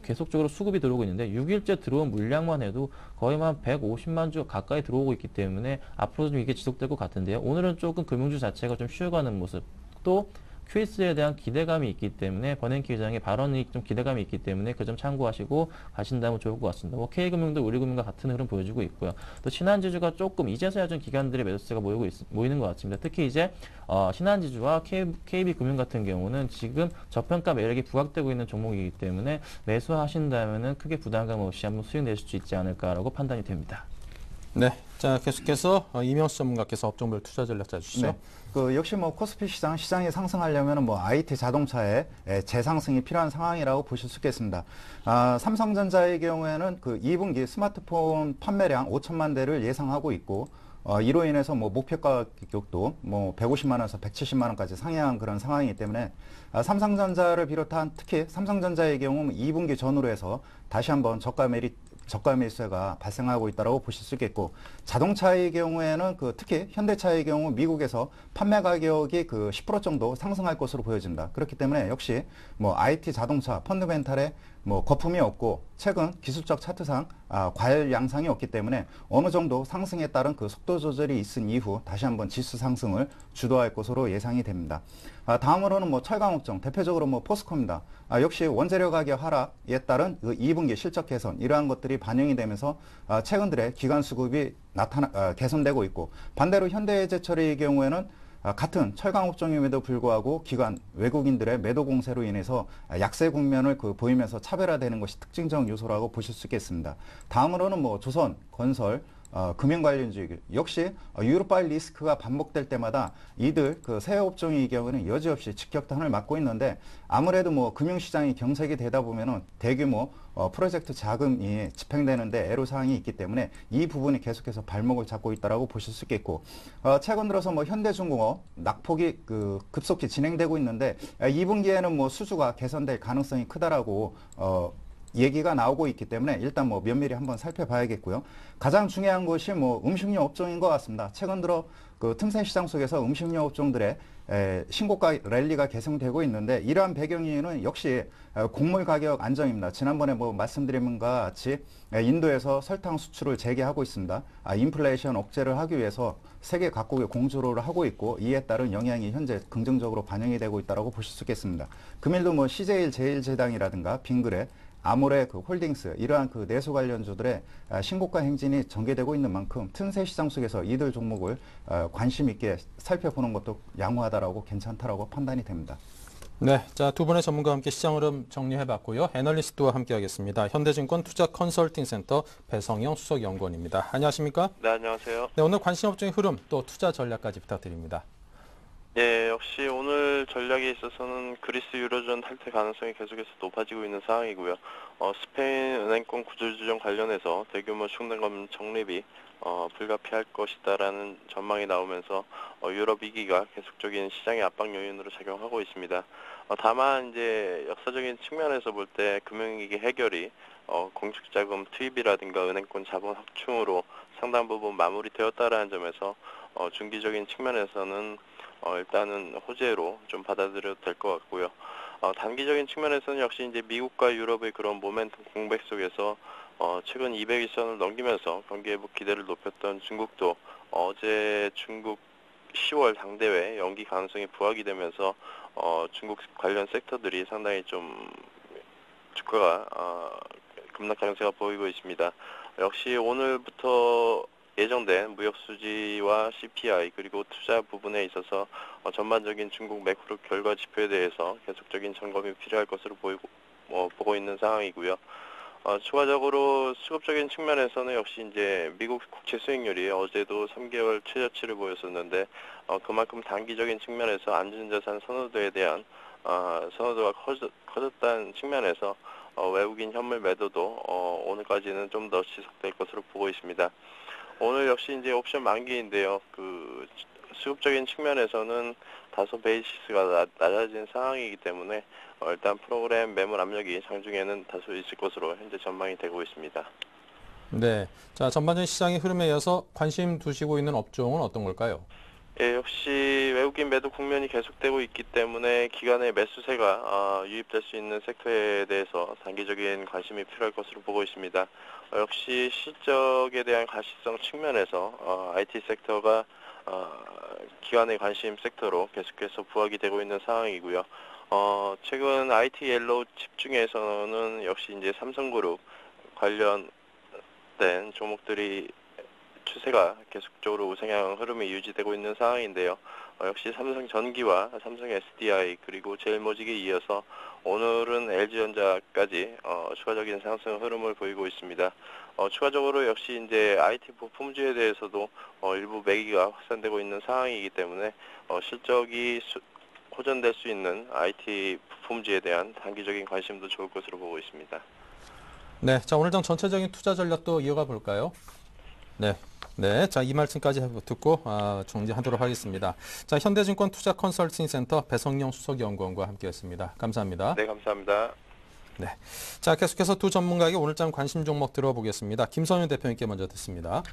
계속적으로 수급이 들어오고 있는데 6일째 들어온 물량만 해도 거의 한 150만 주 가까이 들어오고 있기 때문에 앞으로 좀 이게 지속될 것 같은데요. 오늘은 조금 금융주 자체가 좀 쉬어가는 모습, 또 QS에 대한 기대감이 있기 때문에 버냉키 회장의 발언이 좀 기대감이 있기 때문에 그 점 참고하시고 가신다면 좋을 것 같습니다. 뭐 K금융도 우리금융과 같은 흐름 보여주고 있고요. 또 신한지주가 조금 이제서야 좀 기관들의 매수세가 모이는 것 같습니다. 특히 이제 신한지주와 KB금융 같은 경우는 지금 저평가 매력이 부각되고 있는 종목이기 때문에 매수하신다면은 크게 부담감 없이 한번 수익 내실 수 있지 않을까라고 판단이 됩니다. 네, 자 계속해서 이명수 전문가께서 업종별 투자 전략 짜주시죠. 네. 역시 뭐 코스피 시장이 상승하려면 뭐 IT 자동차의 재상승이 필요한 상황이라고 보실 수 있겠습니다. 삼성전자의 경우에는 그 2분기 스마트폰 판매량 5천만 대를 예상하고 있고 이로 인해서 뭐 목표 가격도 뭐 150만 원에서 170만 원까지 상향한 그런 상황이기 때문에 삼성전자를 비롯한 특히 삼성전자의 경우 2분기 전후로 해서 다시 한번 저가 매수세가 발생하고 있다고 보실 수 있겠고, 자동차의 경우에는 특히 현대차의 경우 미국에서 판매 가격이 10% 정도 상승할 것으로 보여집니다. 그렇기 때문에 역시 뭐 IT 자동차 펀드멘탈에 뭐 거품이 없고 최근 기술적 차트상 과열 양상이 없기 때문에 어느 정도 상승에 따른 속도 조절이 있은 이후 다시 한번 지수 상승을 주도할 것으로 예상이 됩니다. 다음으로는 뭐 철강업종, 대표적으로 뭐 포스코입니다. 역시 원재료 가격 하락에 따른 2분기 실적 개선, 이러한 것들이 반영이 되면서 최근 들에 기관 수급이 개선되고 있고, 반대로 현대제철의 경우에는 같은 철강업종임에도 불구하고 기관 외국인들의 매도 공세로 인해서 약세 국면을 보이면서 차별화되는 것이 특징적 요소라고 보실 수 있겠습니다. 다음으로는 뭐 조선, 건설, 금융 관련주의, 역시 유로파일 리스크가 반복될 때마다 이들 새 업종의 경우는 여지없이 직격탄을 맞고 있는데, 아무래도 뭐 금융시장이 경색이 되다 보면은 대규모 프로젝트 자금이 집행되는데 애로사항이 있기 때문에 이 부분이 계속해서 발목을 잡고 있다라고 보실 수 있겠고, 최근 들어서 뭐 현대중공업 낙폭이 급속히 진행되고 있는데 2분기에는 뭐 수주가 개선될 가능성이 크다라고 얘기가 나오고 있기 때문에 일단 뭐 면밀히 한번 살펴봐야겠고요. 가장 중요한 것이 뭐 음식료 업종인 것 같습니다. 최근 들어 틈새 시장 속에서 음식료 업종들의 신고가 랠리가 계승되고 있는데, 이러한 배경이는 역시 곡물 가격 안정입니다. 지난번에 뭐 말씀드린 것과 같이 인도에서 설탕 수출을 재개하고 있습니다. 인플레이션 억제를 하기 위해서 세계 각국의 공조를 하고 있고, 이에 따른 영향이 현재 긍정적으로 반영이 되고 있다고 보실 수 있겠습니다. 금일도 뭐 CJ 제일제당이라든가 빙그레, 아모레 홀딩스, 이러한 내수 관련주들의 신고가 행진이 전개되고 있는 만큼 틈새 시장 속에서 이들 종목을 관심 있게 살펴보는 것도 양호하다라고 괜찮다라고 판단이 됩니다. 네, 자, 두 분의 전문가와 함께 시장 흐름 정리해봤고요. 애널리스트와 함께하겠습니다. 현대증권 투자 컨설팅센터 배성영 수석연구원입니다. 안녕하십니까? 네, 안녕하세요. 네, 오늘 관심 업종의 흐름 또 투자 전략까지 부탁드립니다. 예, 역시 오늘 전략에 있어서는 그리스 유로존 탈퇴 가능성이 계속해서 높아지고 있는 상황이고요. 스페인 은행권 구조조정 관련해서 대규모 충당금 적립이 불가피할 것이다라는 전망이 나오면서 유럽 위기가 계속적인 시장의 압박 요인으로 작용하고 있습니다. 다만 이제 역사적인 측면에서 볼 때 금융위기 해결이 공적자금 투입이라든가 은행권 자본 확충으로 상당 부분 마무리되었다라는 점에서 중기적인 측면에서는 일단은 호재로 좀 받아들여도 될 것 같고요. 단기적인 측면에서는 역시 이제 미국과 유럽의 그런 모멘텀 공백 속에서 최근 200일선을 넘기면서 경기 회복 기대를 높였던 중국도 어제 중국 10월 당대회 연기 가능성이 부각이 되면서 중국 관련 섹터들이 상당히 좀 주가가 급락 강세가 보이고 있습니다. 역시 오늘부터 예정된 무역 수지와 CPI 그리고 투자 부분에 있어서 전반적인 중국 매크로 결과 지표에 대해서 계속적인 점검이 필요할 것으로 보고 있는 상황이고요. 추가적으로 수급적인 측면에서는 역시 이제 미국 국채 수익률이 어제도 3개월 최저치를 보였었는데 그만큼 단기적인 측면에서 안전자산 선호도에 대한 선호도가 커졌다는 측면에서 외국인 현물 매도도 오늘까지는 좀 더 지속될 것으로 보고 있습니다. 오늘 역시 이제 옵션 만기인데요. 수급적인 측면에서는 다소 베이시스가 낮아진 상황이기 때문에 일단 프로그램 매물 압력이 장중에는 다소 있을 것으로 현재 전망이 되고 있습니다. 네, 자, 전반적인 시장의 흐름에 이어서 관심 두시고 있는 업종은 어떤 걸까요? 예, 역시 외국인 매도 국면이 계속되고 있기 때문에 기관의 매수세가 유입될 수 있는 섹터에 대해서 단기적인 관심이 필요할 것으로 보고 있습니다. 역시 실적에 대한 가시성 측면에서 IT 섹터가 기관의 관심 섹터로 계속해서 부각이 되고 있는 상황이고요. 최근 IT 옐로우 집중에서는 역시 이제 삼성그룹 관련된 종목들이 추세가 계속적으로 우상향 흐름이 유지되고 있는 상황인데요. 역시 삼성전기와 삼성 SDI 그리고 제일모직에 이어서 오늘은 LG전자까지 추가적인 상승 흐름을 보이고 있습니다. 추가적으로 역시 이제 IT 부품주에 대해서도 일부 매기가 확산되고 있는 상황이기 때문에 실적이 호전될 수 있는 IT 부품주에 대한 단기적인 관심도 좋을 것으로 보고 있습니다. 네, 자, 오늘 장 전체적인 투자 전략도 이어가 볼까요? 네, 자, 이 말씀까지 듣고 정리하도록 하겠습니다. 자, 현대증권 투자 컨설팅센터 배성영 수석연구원과 함께했습니다. 감사합니다. 네, 감사합니다. 네. 자, 계속해서 두 전문가에게 오늘장 관심 종목 들어보겠습니다. 김선윤 대표님께 먼저 듣습니다.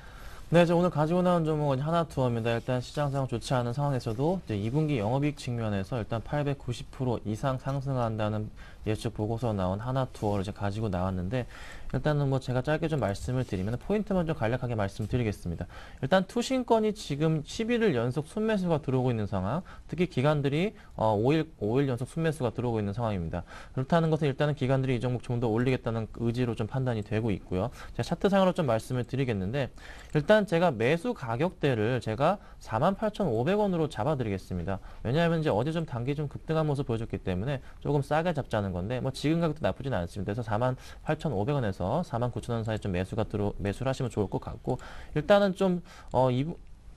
네, 저 오늘 가지고 나온 종목은 하나투어입니다. 일단 시장 상황 좋지 않은 상황에서도 이제 2분기 영업이익 측면에서 일단 890% 이상 상승한다는 예측 보고서 나온 하나투어를 이제 가지고 나왔는데, 일단은 뭐 제가 짧게 좀 말씀을 드리면 포인트만 좀 간략하게 말씀드리겠습니다. 일단 투신권이 지금 11일 연속 순매수가 들어오고 있는 상황, 특히 기관들이 5일 연속 순매수가 들어오고 있는 상황입니다. 그렇다는 것은 일단은 기관들이 이 종목 좀 더 올리겠다는 의지로 좀 판단이 되고 있고요. 제가 차트상으로 좀 말씀을 드리겠는데, 일단 제가 매수 가격대를 제가 48,500원으로 잡아드리겠습니다. 왜냐하면 이제 어제 좀 단기 좀 급등한 모습 보여줬기 때문에 조금 싸게 잡자는 건데, 뭐 지금 가격도 나쁘진 않습니다. 그래서 48,500원에서 49,000원 사이 좀 매수를 하시면 좋을 것 같고, 일단은 좀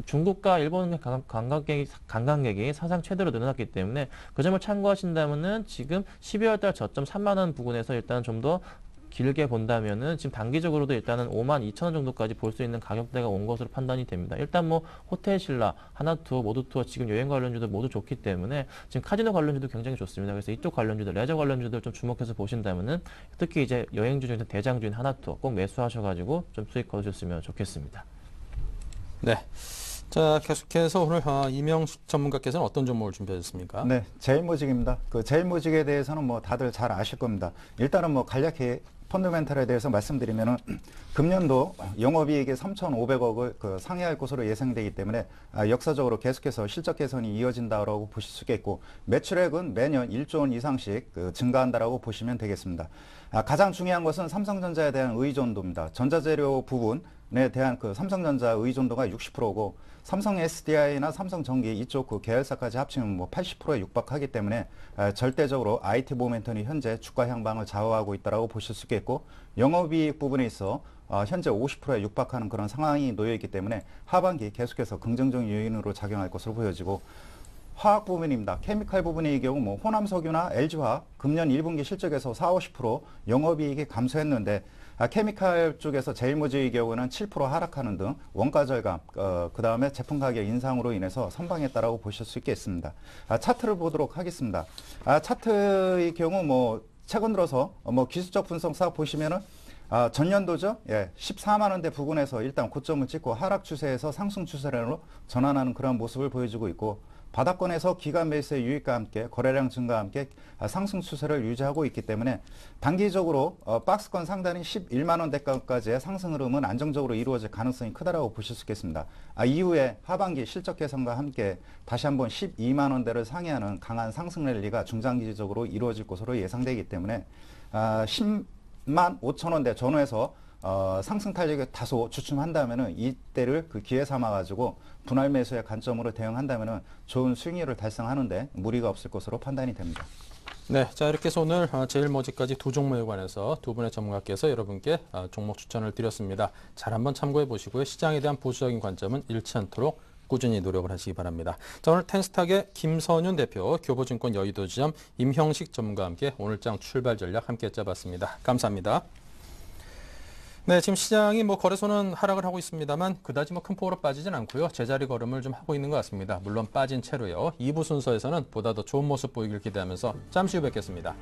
중국과 일본 관광객이 사상 최대로 늘어났기 때문에 그 점을 참고하신다면은 지금 12월달 저점 3만 원 부근에서 일단 좀 더 길게 본다면은 지금 단기적으로도 일단은 52,000원 정도까지 볼 수 있는 가격대가 온 것으로 판단이 됩니다. 일단 뭐 호텔신라, 하나투어, 모두투어 지금 여행 관련주들 모두 좋기 때문에 지금 카지노 관련주도 굉장히 좋습니다. 그래서 이쪽 관련주들, 레저 관련주들 좀 주목해서 보신다면은 특히 이제 여행주 중에서 대장주인 하나투어 꼭 매수하셔가지고 좀 수익 거두셨으면 좋겠습니다. 네. 자, 계속해서 오늘 이명식 전문가께서는 어떤 종목을 준비하셨습니까? 네, 제일모직입니다. 그 제일모직에 대해서는 뭐 다들 잘 아실 겁니다. 일단은 뭐 간략히 펀더멘탈에 대해서 말씀드리면은 금년도 영업이익이 3,500억을 상회할 것으로 예상되기 때문에 역사적으로 계속해서 실적 개선이 이어진다라고 보실 수 있겠고, 매출액은 매년 1조 원 이상씩 증가한다라고 보시면 되겠습니다. 가장 중요한 것은 삼성전자에 대한 의존도입니다. 전자재료 부분에 대한 삼성전자 의존도가 60%고, 삼성 SDI나 삼성전기 이쪽 계열사까지 합치면 뭐 80%에 육박하기 때문에 절대적으로 IT 모멘텀이 현재 주가 향방을 좌우하고 있다고 보실 수 있겠고, 영업이익 부분에 있어 현재 50%에 육박하는 그런 상황이 놓여 있기 때문에 하반기 계속해서 긍정적 요인으로 작용할 것으로 보여지고, 화학 부분입니다. 케미칼 부분의 경우 뭐 호남석유나 LG화학 금년 1분기 실적에서 40-50% 영업이익이 감소했는데, 케미칼 쪽에서 제일모직의 경우는 7% 하락하는 등 원가 절감, 그 다음에 제품 가격 인상으로 인해서 선방했다라고 보실 수 있겠습니다. 차트를 보도록 하겠습니다. 차트의 경우 뭐 최근 들어서 뭐 기술적 분석사 보시면은 전년도죠. 14만 원대 부근에서 일단 고점을 찍고 하락 추세에서 상승 추세로 전환하는 그런 모습을 보여주고 있고, 바닥권에서 기관 매수의 유입과 함께 거래량 증가와 함께 상승 추세를 유지하고 있기 때문에 단기적으로 박스권 상단인 11만 원대까지의 상승 흐름은 안정적으로 이루어질 가능성이 크다라고 보실 수 있겠습니다. 이후에 하반기 실적 개선과 함께 다시 한번 12만 원대를 상회하는 강한 상승 랠리가 중장기적으로 이루어질 것으로 예상되기 때문에 10만 5천 원대 전후에서 상승 탄력이 다소 주춤한다면은 이때를 기회 삼아가지고 분할 매수의 관점으로 대응한다면은 좋은 수익률을 달성하는데 무리가 없을 것으로 판단이 됩니다. 네, 자 이렇게 해서 오늘 제일모직까지 두 종목에 관해서 두 분의 전문가께서 여러분께 종목 추천을 드렸습니다. 잘 한번 참고해 보시고요. 시장에 대한 보수적인 관점은 잃지 않도록 꾸준히 노력을 하시기 바랍니다. 자, 오늘 텐스탁의 김선윤 대표, 교보증권 여의도지점 임형식 전문가와 함께 오늘장 출발 전략 함께 짜봤습니다. 감사합니다. 네, 지금 시장이 거래소는 하락을 하고 있습니다만 그다지 큰 폭으로 빠지진 않고요. 제자리 걸음을 좀 하고 있는 것 같습니다. 물론 빠진 채로요. 2부 순서에서는 보다 더 좋은 모습 보이길 기대하면서 잠시 후 뵙겠습니다.